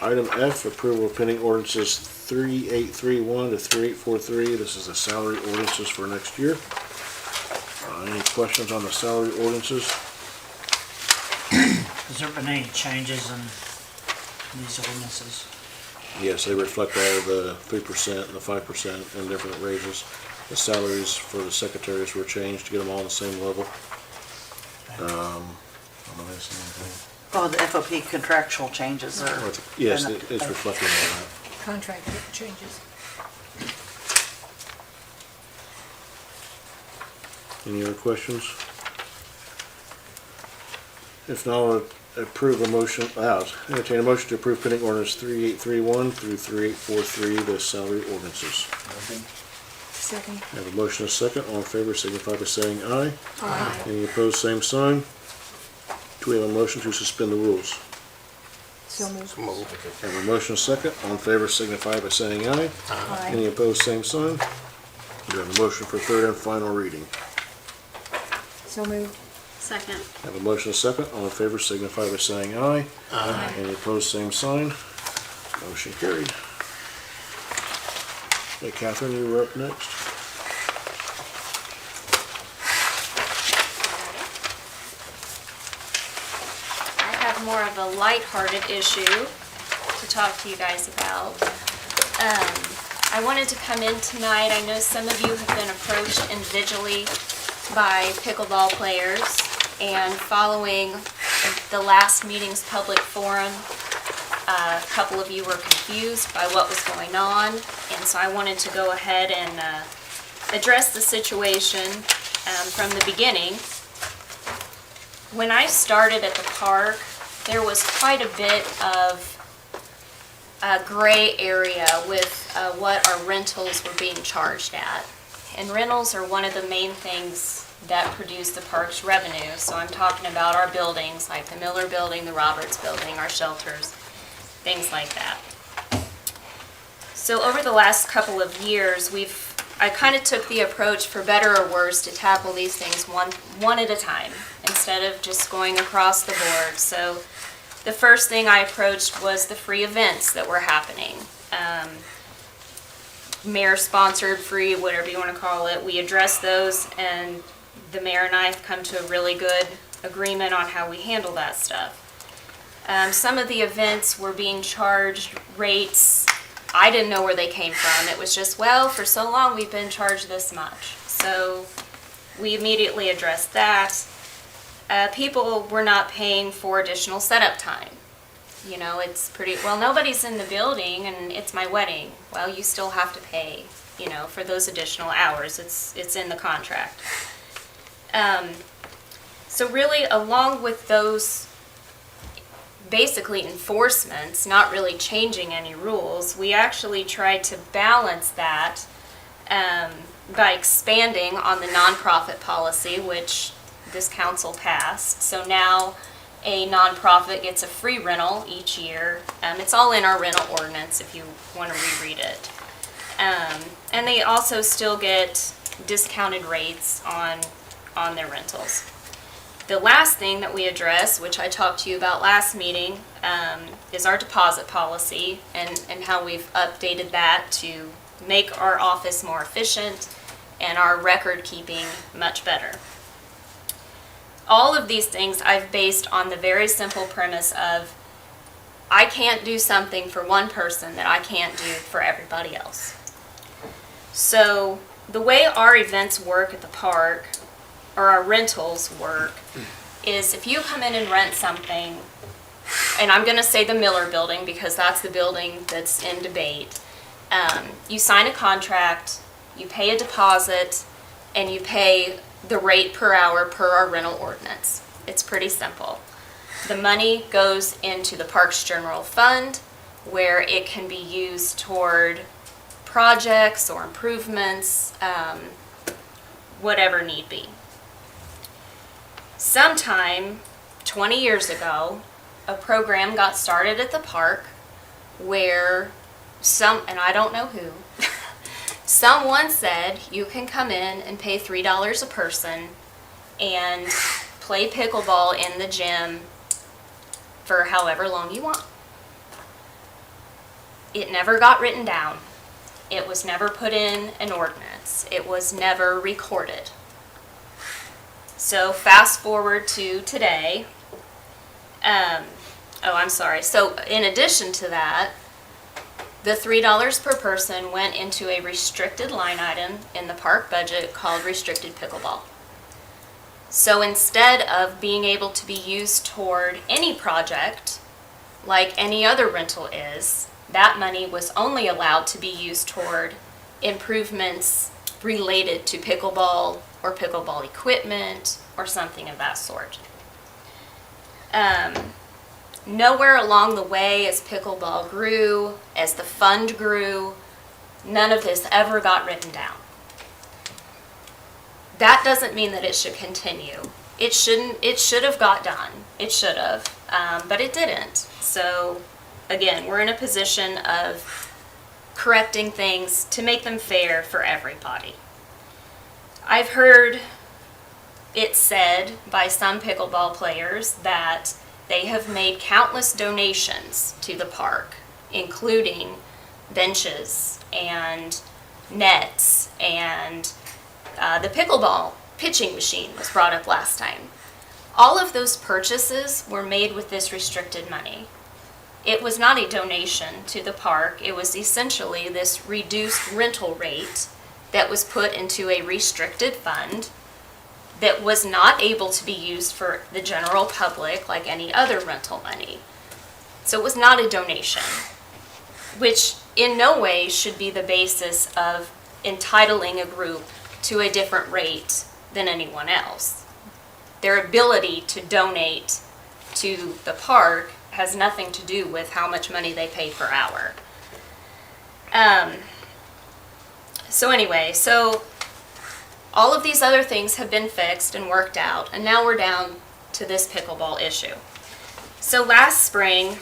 Item F, approval of pending ordinances 3831 to 3843. This is the salary ordinances for next year. Any questions on the salary ordinances? Has there been any changes in these ordinances? Yes, they reflect all of the 3% and the 5% and different raises. The salaries for the secretaries were changed to get them all on the same level. I'm not missing anything. Oh, the FOP contractual changes are. Yes, it's reflecting all that. Contract changes. Any other questions? If not, I'll approve a motion, entertain a motion to approve pending ordinance 3831 through 3843, the salary ordinances. Second. I have a motion and a second. All in favor signify by saying aye. Aye. Any opposed, same sign. Do we have a motion to suspend the rules? So moved. I have a motion and a second. All in favor signify by saying aye. Any Aye. opposed, same sign. Do we have a motion for third and final reading? So moved. Second. I have a motion and a second. All in favor signify by saying aye. Aye. Any opposed, same sign. Motion carried. Hey, Catherine, you were up next. I have more of a lighthearted issue to talk to you guys about. I wanted to come in tonight. I know some of you have been approached individually by pickleball players, and following the last meeting's public forum, a couple of you were confused by what was going on, and so I wanted to go ahead and address the situation from the beginning. When I started at the park, there was quite a bit of a gray area with what our rentals were being charged at. And rentals are one of the main things that produce the park's revenue. So I'm talking about our buildings, like the Miller Building, the Roberts Building, our shelters, things like that. So over the last couple of years, I kind of took the approach, for better or worse, to tackle these things one at a time, instead of just going across the board. So the first thing I approached was the free events that were happening. Mayor-sponsored, free, whatever you want to call it. We addressed those, and the mayor and I have come to a really good agreement on how we handle that stuff. Some of the events were being charged rates I didn't know where they came from. It was just, well, for so long we've been charged this much. So we immediately addressed that. People were not paying for additional setup time. You know, it's pretty, well, nobody's in the building and it's my wedding. Well, you still have to pay, you know, for those additional hours. It's in the contract. So really, along with those basically enforcements, not really changing any rules, we actually tried to balance that by expanding on the nonprofit policy, which this council passed. So now a nonprofit gets a free rental each year. It's all in our rental ordinance if you want to reread it. And they also still get discounted rates on their rentals. The last thing that we address, which I talked to you about last meeting, is our deposit policy and how we've updated that to make our office more efficient and our record keeping much better. All of these things I've based on the very simple premise of I can't do something for one person that I can't do for everybody else. So the way our events work at the park, or our rentals work, is if you come in and rent something, and I'm going to say the Miller building because that's the building that's in debate, you sign a contract, you pay a deposit, and you pay the rate per hour per our rental ordinance. It's pretty simple. The money goes into the park's general fund where it can be used toward projects or improvements, whatever need be. Sometime 20 years ago, a program got started at the park where and I don't know who, someone said you can come in and pay $3 a person and play pickleball in the gym for however long you want. It never got written down. It was never put in an ordinance. It was never recorded. So fast forward to today. So in addition to that, the $3 per person went into a restricted line item in the park budget called restricted pickleball. So instead of being able to be used toward any project like any other rental is, that money was only allowed to be used toward improvements related to pickleball or pickleball equipment or something of that sort. Nowhere along the way as pickleball grew, as the fund grew, none of this ever got written down. That doesn't mean that it should continue. It should have got done. It should have, but it didn't. So again, we're in a position of correcting things to make them fair for everybody. I've heard it said by some pickleball players that they have made countless donations to the park, including benches and nets, and the pickleball pitching machine was brought up last time. All of those purchases were made with this restricted money. It was not a donation to the park. It was essentially this reduced rental rate that was put into a restricted fund that was not able to be used for the general public like any other rental money. So it was not a donation, which in no way should be the basis of entitling a group to a different rate than anyone else. Their ability to donate to the park has nothing to do with how much money they pay per hour. So all of these other things have been fixed and worked out, and now we're down to this pickleball issue. So last spring,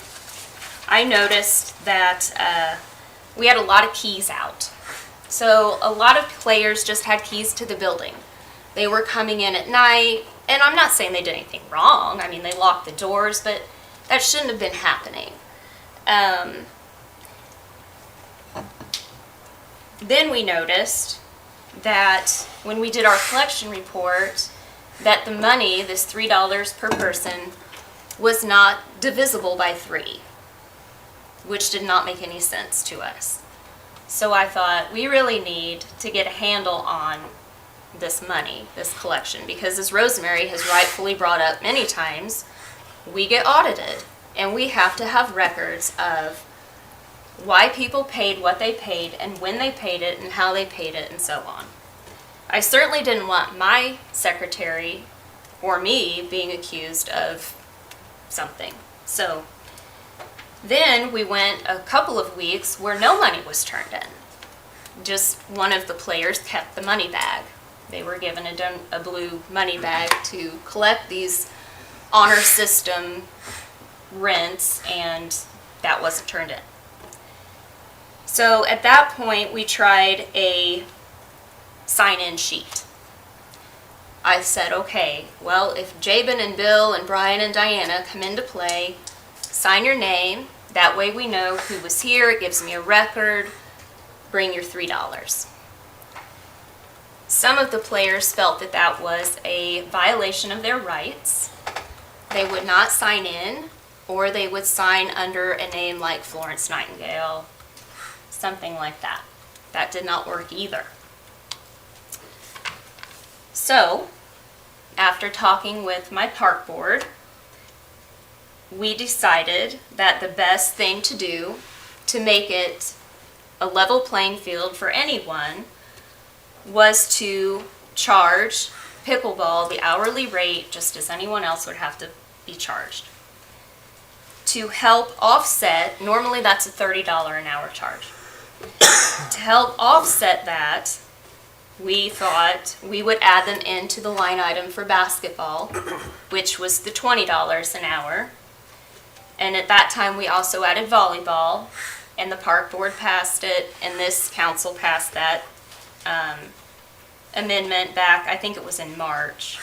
I noticed that we had a lot of keys out. So a lot of players just had keys to the building. They were coming in at night, and I'm not saying they did anything wrong. I mean, they locked the doors, but that shouldn't have been happening. Then we noticed that when we did our collection report, that the money, this $3 per person, was not divisible by 3, which did not make any sense to us. So I thought we really need to get a handle on this money, this collection, because as Rosemary has rightfully brought up many times, we get audited and we have to have records of why people paid what they paid and when they paid it and how they paid it and so on. I certainly didn't want my secretary or me being accused of something. So then we went a couple of weeks where no money was turned in. just one of the players kept the money bag. They were given a blue money bag to collect these honor system rents, and that wasn't turned in. So at that point, we tried a sign-in sheet. I said, okay, well, if Jabin and Bill and Brian and Diana come into play, sign your name. That way we know who was here. It gives me a record. Bring your $3. Some of the players felt that that was a violation of their rights. They would not sign in, or they would sign under a name like Florence Nightingale, something like that. That did not work either. So, after talking with my park board, we decided that the best thing to do to make it a level playing field for anyone was to charge pickleball the hourly rate just as anyone else would have to be charged. To help offset, normally that's a $30 an hour charge. To help offset that, we thought we would add them into the line item for basketball, which was the $20 an hour. And at that time, we also added volleyball, and the park board passed it, and this council passed that amendment back, I think it was in March.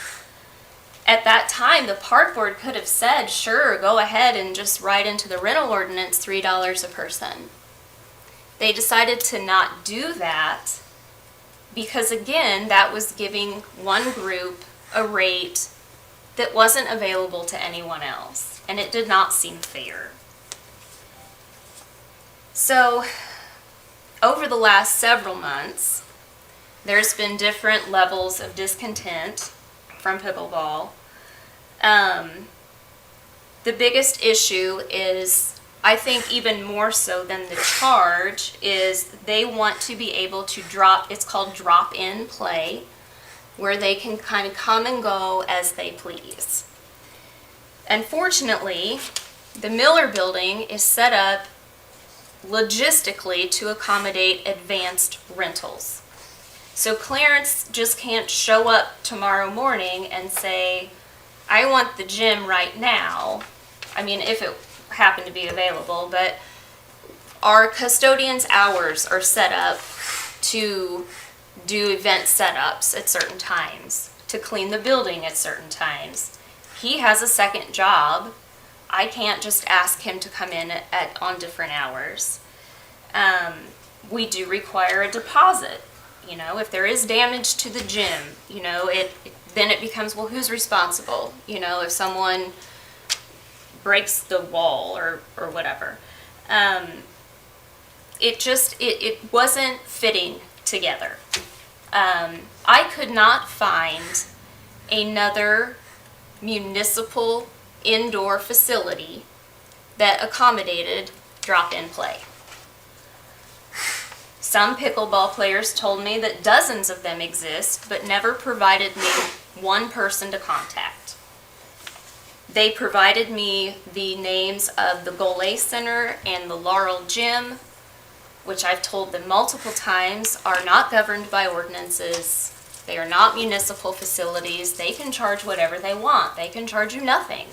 At that time, the park board could have said, sure, go ahead and just write into the rental ordinance $3 a person. They decided to not do that because, again, that was giving one group a rate that wasn't available to anyone else, and it did not seem fair. So, over the last several months, there's been different levels of discontent from pickleball. The biggest issue is, I think even more so than the charge, is they want to be able to drop, it's called drop-in play, where they can kind of come and go as they please. Unfortunately, the Miller building is set up logistically to accommodate advanced rentals. So Clarence just can't show up tomorrow morning and say, I want the gym right now. I mean, if it happened to be available, but our custodian's hours are set up to do event setups at certain times, to clean the building at certain times. He has a second job. I can't just ask him to come in on different hours. We do require a deposit. You know, if there is damage to the gym, you know, then it becomes, well, who's responsible? You know, if someone breaks the wall or whatever. It wasn't fitting together. I could not find another municipal indoor facility that accommodated drop-in play. Some pickleball players told me that dozens of them exist, but never provided me one person to contact. They provided me the names of the Golay Center and the Laurel Gym, which I've told them multiple times are not governed by ordinances. They are not municipal facilities. They can charge whatever they want. They can charge you nothing.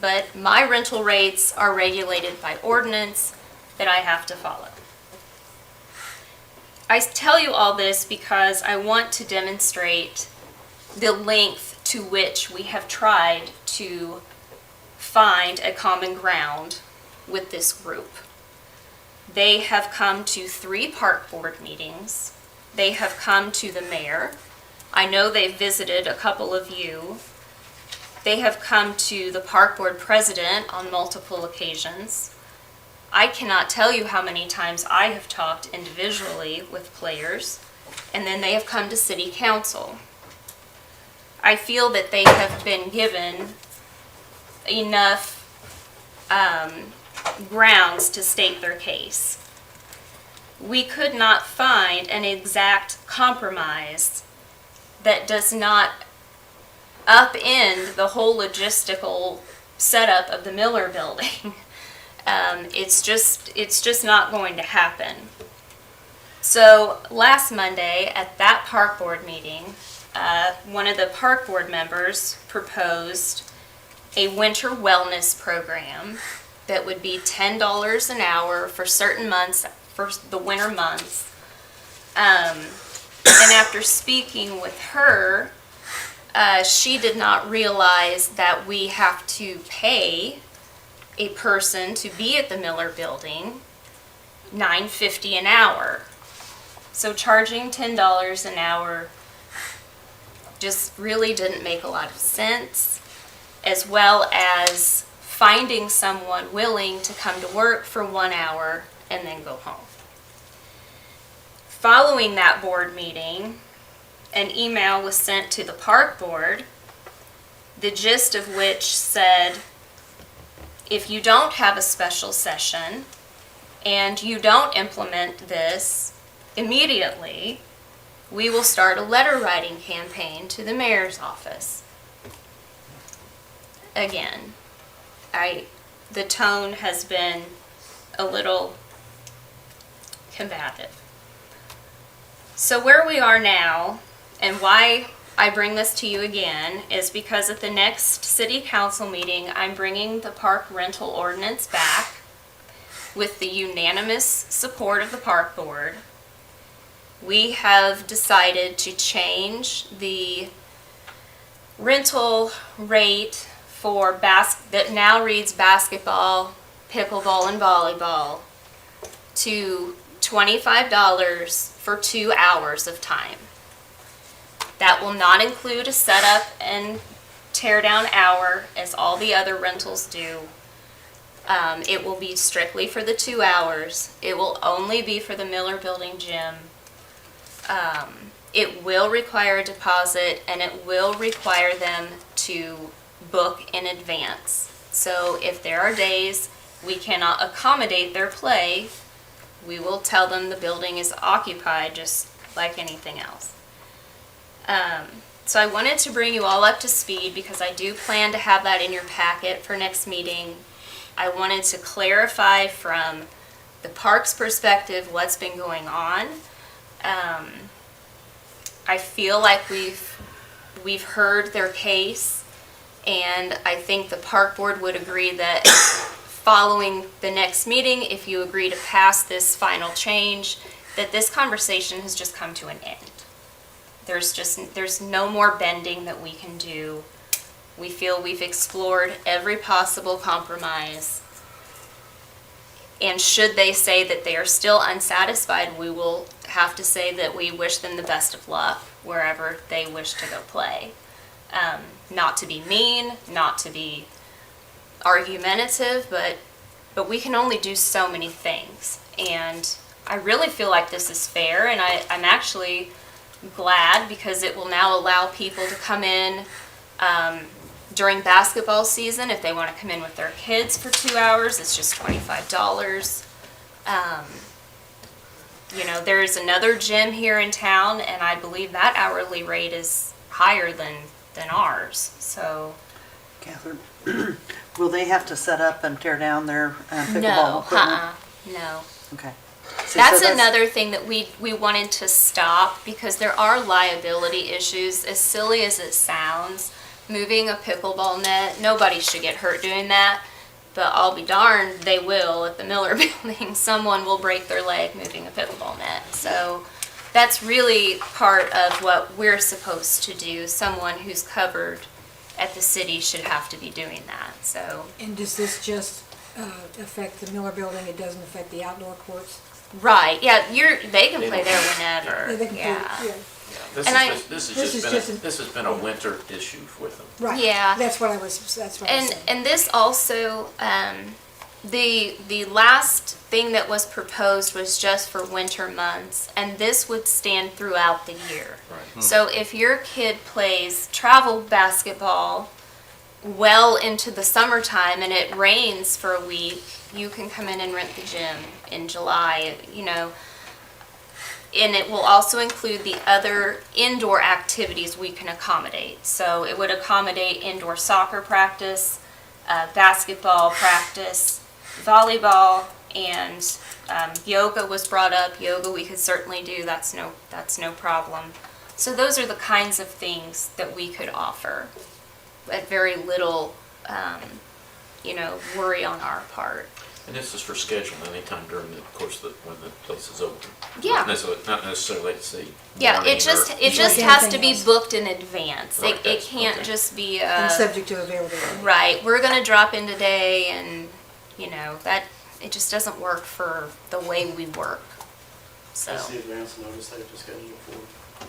But my rental rates are regulated by ordinance that I have to follow. I tell you all this because I want to demonstrate the length to which we have tried to find a common ground with this group. They have come to 3 park board meetings. They have come to the mayor. I know they've visited a couple of you. They have come to the park board president on multiple occasions. I cannot tell you how many times I have talked individually with players, and then they have come to city council. I feel that they have been given enough grounds to state their case. We could not find an exact compromise that does not upend the whole logistical setup of the Miller building. It's just not going to happen. So last Monday at that park board meeting, one of the park board members proposed a winter wellness program that would be $10 an hour for certain months, for the winter months. And after speaking with her, she did not realize that we have to pay a person to be at the Miller Building $9.50 an hour. So charging $10 an hour just really didn't make a lot of sense, as well as finding someone willing to come to work for 1 hour and then go home. Following that board meeting, an email was sent to the park board, the gist of which said, if you don't have a special session and you don't implement this immediately, we will start a letter writing campaign to the mayor's office. Again, the tone has been a little combative. So where we are now, and why I bring this to you again, is because at the next city council meeting, I'm bringing the park rental ordinance back with the unanimous support of the park board. We have decided to change the rental rate for that now reads basketball, pickleball, and volleyball to $25 for 2 hours of time. That will not include a setup and tear down hour as all the other rentals do. It will be strictly for the 2 hours. It will only be for the Miller Building gym. It will require a deposit, and it will require them to book in advance. So if there are days we cannot accommodate their play, we will tell them the building is occupied just like anything else. So I wanted to bring you all up to speed because I do plan to have that in your packet for next meeting. I wanted to clarify from the park's perspective what's been going on. I feel like we've heard their case, and I think the park board would agree that following the next meeting, if you agree to pass this final change, that this conversation has just come to an end. There's no more bending that we can do. We feel we've explored every possible compromise. And should they say that they are still unsatisfied, we will have to say that we wish them the best of luck wherever they wish to go play. Not to be mean, not to be argumentative, but we can only do so many things. And I really feel like this is fair, and I'm actually glad because it will now allow people to come in during basketball season. If they want to come in with their kids for 2 hours, it's just $25. There's another gym here in town, and I believe that hourly rate is higher than ours. So, Catherine, will they have to set up and tear down their pickleball equipment? No. Okay. That's another thing that we wanted to stop because there are liability issues. As silly as it sounds, moving a pickleball net, nobody should get hurt doing that, but I'll be darned, they will at the Miller Building. Someone will break their leg moving a pickleball net. So that's really part of what we're supposed to do. Someone who's covered at the city should have to be doing that. So. And does this just affect the Miller Building? It doesn't affect the outdoor courts? Right, yeah, they can play there whenever. Yeah, they can play, yeah. This has been a winter issue with them. Right. Yeah. That's what I was saying. And this also, the last thing that was proposed was just for winter months, and this would stand throughout the year. Right. So if your kid plays travel basketball well into the summertime and it rains for a week, you can come in and rent the gym in July, and it will also include the other indoor activities we can accommodate. So it would accommodate indoor soccer practice, basketball practice, volleyball, And yoga was brought up. Yoga we could certainly do. That's no problem. So those are the kinds of things that we could offer at very little, worry on our part. And this is for scheduling anytime during the course of when the place is open. Yeah. Not necessarily, let's say. Yeah, morning it just or has Anything to be else. booked in advance. Right, It can't okay. just be And subject to availability. right. We're gonna drop in today, and that it just doesn't work for the way we work. So. What's the advance notice they have to schedule for?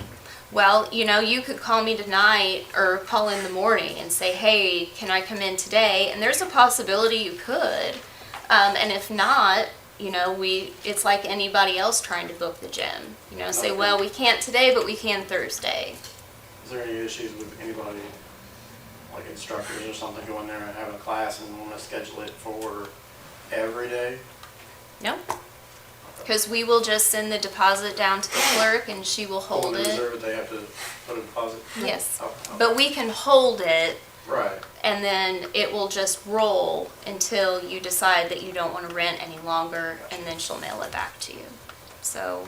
Well, you could call me tonight or call in the morning and say, hey, can I come in today? And there's a possibility you could. And if not, it's like anybody else trying to book the gym. Say, well, we can't today, but we can Thursday. Is there any issues with anybody, like instructors or something, going there and having a class and want to schedule it for every day? No? Because we will just send the deposit down to the clerk and she will hold When they it. reserve it, they have to put a deposit? Yes. Oh, oh. But we can hold it Right. and then it will just roll until you decide that you don't want to rent any longer, and then she'll mail it back to you. So,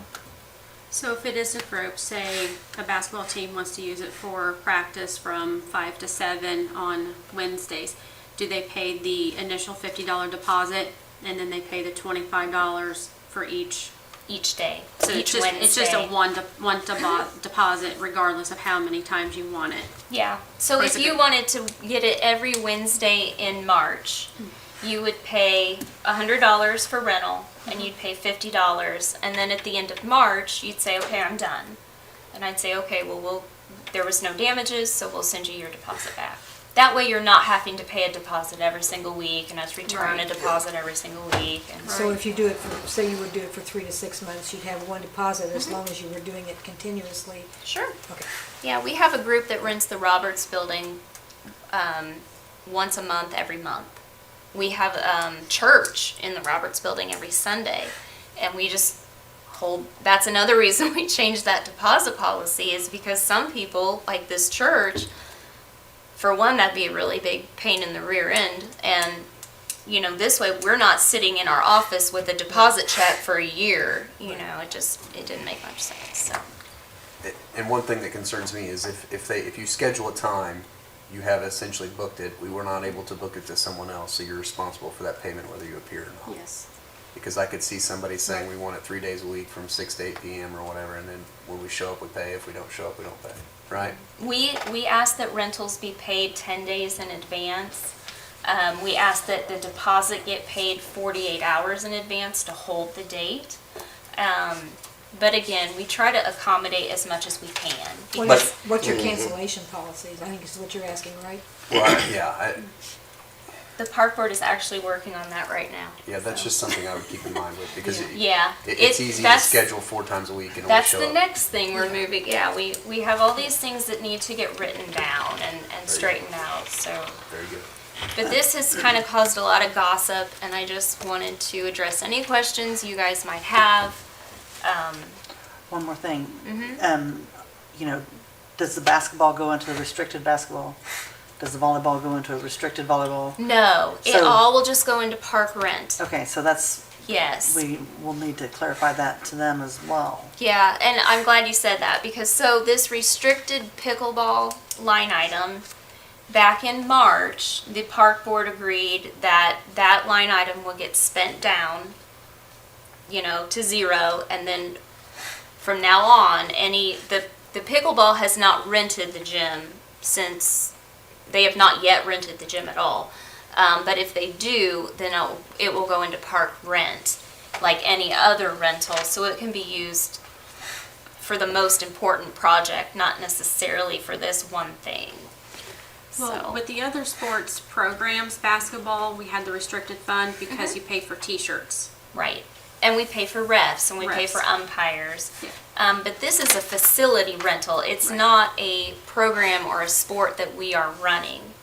So if it is a group, say a basketball team wants to use it for practice from 5 to 7 on Wednesdays, do they pay the initial $50 deposit and then they pay the $25 for each? each day, So each it's just a Wednesday. one deposit regardless of how many times you want it. Yeah, so if Basically. you wanted to get it every Wednesday in March, you would pay $100 for rental, and you'd pay $50, and then at the end of March, you'd say, okay, I'm done. And I'd say, okay, well, there was no damages, so we'll send you your deposit back. That way you're not having to pay a deposit every single week and us return a Right. deposit every single week. And So if you do it for, say you would do it for 3 to 6 months, you'd have one deposit as long as you were doing it continuously. Sure. Okay. Yeah, we have a group that rents the Roberts building once a month, every month. We have church in the Roberts building every Sunday, and we just hold. That's another reason we changed that deposit policy, is because some people, like this church, for one, that'd be a really big pain in the rear end, and this way we're not sitting in our office with a deposit check for a year. It didn't make much sense. So. And one thing that concerns me is if you schedule a time, you have essentially booked it, we were not able to book it to someone else, so you're responsible for that payment whether you appear or not. Yes. Because I could see somebody saying we want it 3 days a week from 6 to 8 p.m. or whatever, and then when we show up we pay, if we don't show up we don't pay, right? We ask that rentals be paid 10 days in advance. We ask that the deposit get paid 48 hours in advance to hold the date. But again, we try to accommodate as much as we can. What's your cancellation policies? I think is what you're asking, right? Well, yeah, The park board is actually working on that right now. that's just something I would keep in mind with, because Yeah. it's easy to that's- schedule 4 times a week and only That's show the up. next thing we're moving. Yeah, we have all these things that need to get written down and straightened out. So, Very good. but this has kind of caused a lot of gossip, and I just wanted to address any questions you guys might have. One more thing. Mm-hmm. Does the basketball go into restricted basketball? Does the volleyball go into a restricted volleyball? No, it So- all will just go into park rent. Okay, so that's, Yes. we will need to clarify that to them as well. Yeah, and I'm glad you said that, because so this restricted pickleball line item, back in March, the park board agreed that that line item will get spent down, to zero, and then from now on, the pickleball has not rented the gym since, they have not yet rented the gym at all. But if they do, then it will go into park rent, like any other rental, so it can be used for the most important project, not necessarily for this one thing. Well, So, with the other sports programs, basketball, we had the restricted fund because you pay for t-shirts. right. And we pay for refs and we pay Refs. for umpires. Yeah. But this is a facility rental. It's Right. not a program or a sport that we are running.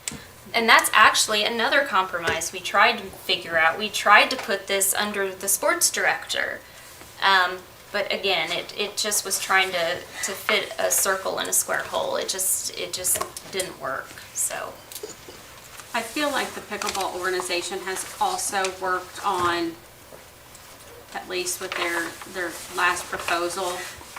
And that's actually another compromise we tried to figure out. We tried to put this under the sports director. But again, it just was trying to fit a circle in a square hole. It just didn't work, so. I feel like the pickleball organization has also worked on at least with their last proposal,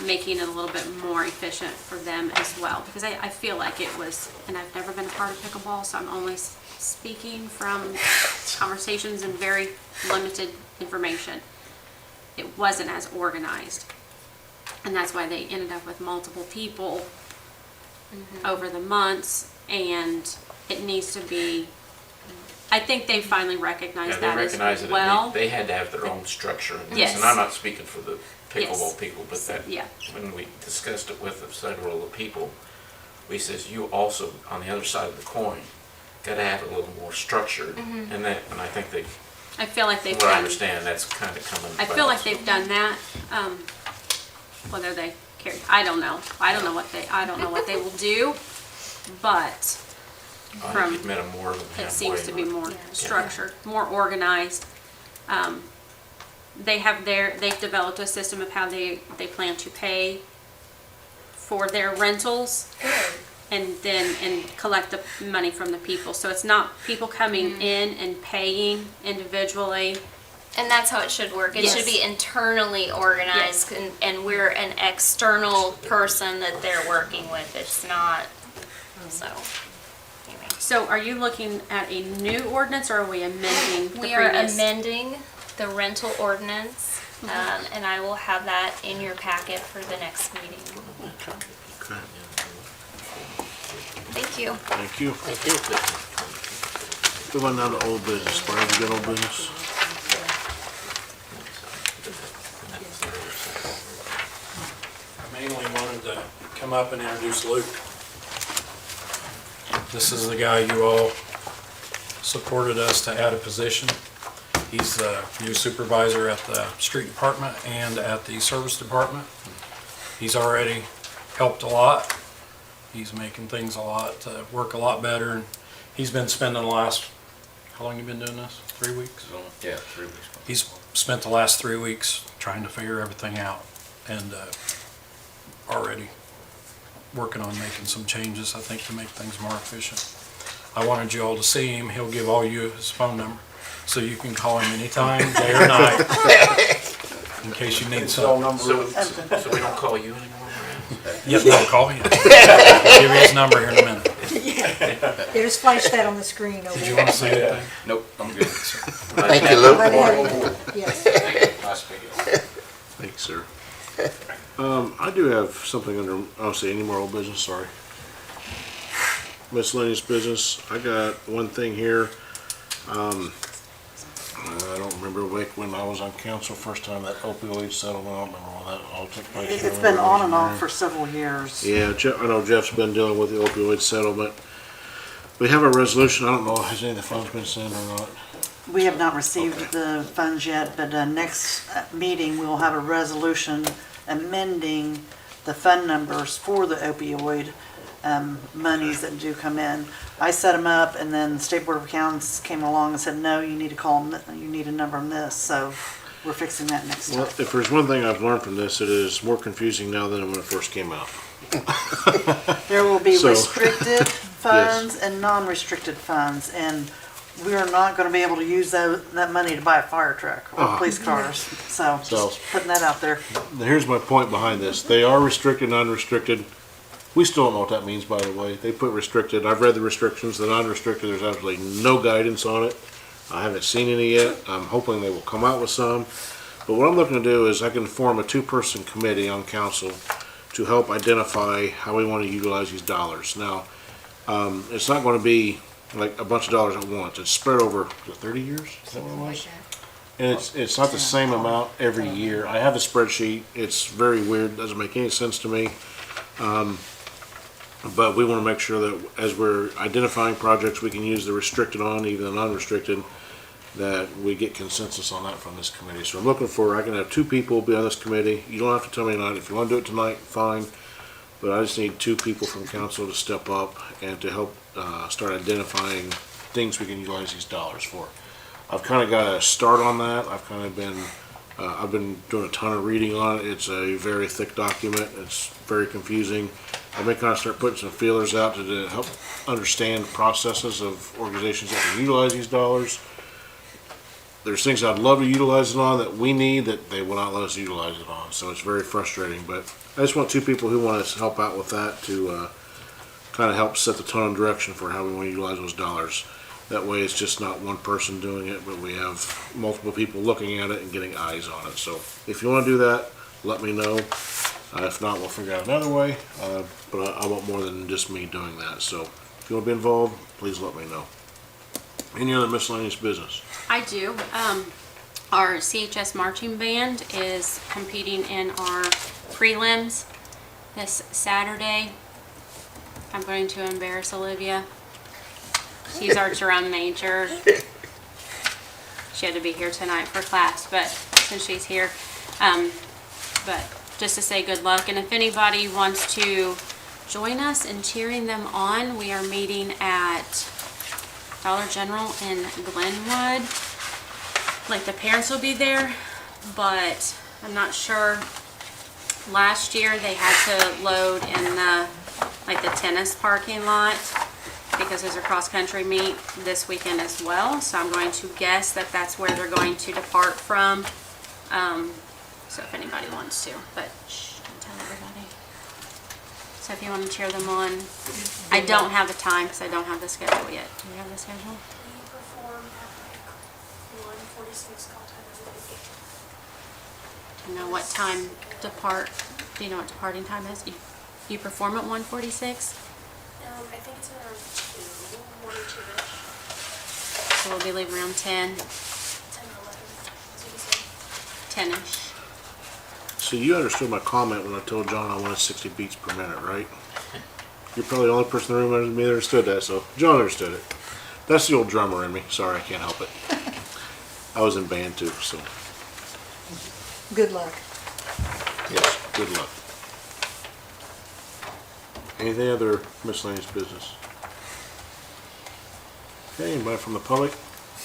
making it a little bit more efficient for them as well. Because I feel like it was, and I've never been a part of pickleball, so I'm only speaking from conversations and very limited information. It wasn't as organized. And that's why they ended up with multiple people over the months, and it needs to be, I think they finally recognized that as well. They had to have their own structure in this, Yes. and I'm not speaking for the Yes. pickleball people, but that, Yeah. when we discussed it with several of the people, we says, you also, on the other side of the coin, gotta have it a little more structured, and I think they, I feel like they've from what I done, understand, that's kind of coming. I feel like they've done that, whether they carry, I don't know. I don't know what they will do, but from, You've met them more than halfway. it seems to be on it. more structured, more organized. They've developed a system of how they plan to pay for their rentals and collect the money from the people. So it's not people coming in and paying individually. And that's how it should work. It should Yes. be internally organized, and we're an external person that they're working with. It's not, so, anyway. So are you looking at a new ordinance, or are we amending the We are previous? amending the rental ordinance, and I will have that in your packet for the next meeting. Okay. Thank you. Thank you. Go on down to old business. Brian, you got old business? I mainly wanted to come up and introduce Luke. This is the guy you all supported us to add a position. He's the new supervisor at the street department and at the service department. He's already helped a lot. He's making things work a lot better. And he's been spending the last, how long you been doing this? 3 weeks? Yeah, 3 weeks. He's spent the last 3 weeks trying to figure everything out, and already working on making some changes, I think, to make things more efficient. I wanted you all to see him. He'll give all you his phone number, so you can call him anytime, day or night, in case you need something. So we don't call you anymore, Miranda? Yeah, no, call me. I'll give you his number here in a minute. Yeah, just flash that on the screen over Did you there. want to say anything? Nope, I'm good. Thank you, Luke. Let me have it. Yes. Thanks, sir. I do have something under, I'll say any more old business, sorry. Miscellaneous business. I got one thing here. I don't remember when I was on council first time, that opioid settlement, I don't remember when that all took place. It's been on and off for several years. Yeah, I know Jeff's been dealing with the opioid settlement. We have a resolution, I don't know, has any of the funds been sent or not? We have not received the funds yet, but next meeting, we will have a resolution amending the fund numbers for the opioid monies that do come in. I set them up, and then the State Board of Accounts came along and said, no, you need to call them, you need a number on this, so we're fixing that next Well, time. if there's one thing I've learned from this, it is more confusing now than when it first came out. There will be So- restricted funds and non-restricted funds, and we are not gonna be able to use that money to buy a fire truck or police cars, so So- just putting that out there. Here's my point behind this. They are restricted, non-restricted. We still don't know what that means, by the way. They put restricted. I've read the restrictions. The non-restricted, there's absolutely no guidance on it. I haven't seen any yet. I'm hoping they will come out with some. But what I'm looking to do is I can form a two-person committee on council to help identify how we want to utilize these dollars. Now, it's not going to be like a bunch of dollars at once. It's spread over 30 years. Is that what it was? And it's not the same amount every year. I have a spreadsheet. It's very weird. Doesn't make any sense to me. But we want to make sure that as we're identifying projects we can use the restricted on, even the non-restricted, that we get consensus on that from this committee. So I'm looking for, I can have two people be on this committee. You don't have to tell me tonight. If you want to do it tonight, fine. But I just need two people from council to step up and to help start identifying things we can utilize these dollars for. I've kind of got a start on that. I've been doing a ton of reading on it. It's a very thick document. It's very confusing. I may kind of start putting some feelers out to help understand processes of organizations that can utilize these dollars. there's things I'd love to utilize it on that we need that they will not let us utilize it on. So it's very frustrating, but I just want two people who want to help out with that to kind of help set the tone and direction for how we want to utilize those dollars. That way it's just not one person doing it, but we have multiple people looking at it and getting eyes on it. So if you want to do that, let me know. If not, we'll figure out another way. But I want more than just me doing that. So if you want to be involved, please let me know. Any other miscellaneous business? I do. Our CHS marching band is competing in our prelims this Saturday. I'm going to embarrass Olivia. She's our drum major. She had to be here tonight for class, but since she's here, but just to say good luck. And if anybody wants to join us in cheering them on, we are meeting at Dollar General in Glenwood. Like, the parents will be there, but I'm not sure. Last year they had to load in the tennis parking lot because there's a cross-country meet this weekend as well. So I'm going to guess that that's where they're going to depart from. So if anybody wants to, but shh, don't tell everybody. So if you want to cheer them on, I don't have the time because I don't have the schedule yet. Do you have the schedule? We perform at 1:46 call time every day. Do you know what time depart? Do you know what departing time is? You perform at 1:46? I think it's around 2, 1 or 2-ish. So we'll be leaving around 10, 10 or 11, as you can say. 10-ish. So you understood my comment when I told John I wanted 60 beats per minute, right? You're probably the only person in the room that understood that, so John understood it. That's the old drummer in me. Sorry, I can't help it. I was in band too, so Good luck. yes, good luck. Anything other miscellaneous business? Okay, anybody from the public?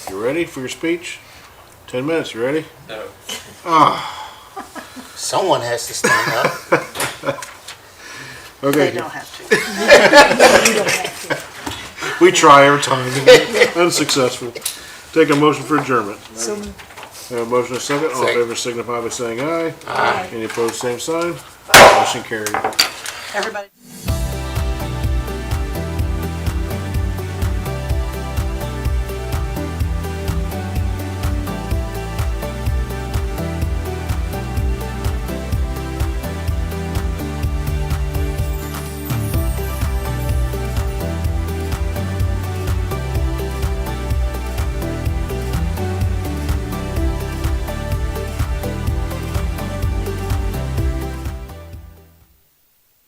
You ready for your speech? 10 minutes, you ready? No. Someone has to stand up. Okay. They don't have to. You don't have to. We try every time. Unsuccessful. Take a motion for adjournment. So, We have a motion and a second. All in Second. favor signify by saying aye. Aye. Any opposed, same sign. Motion carried. Everybody.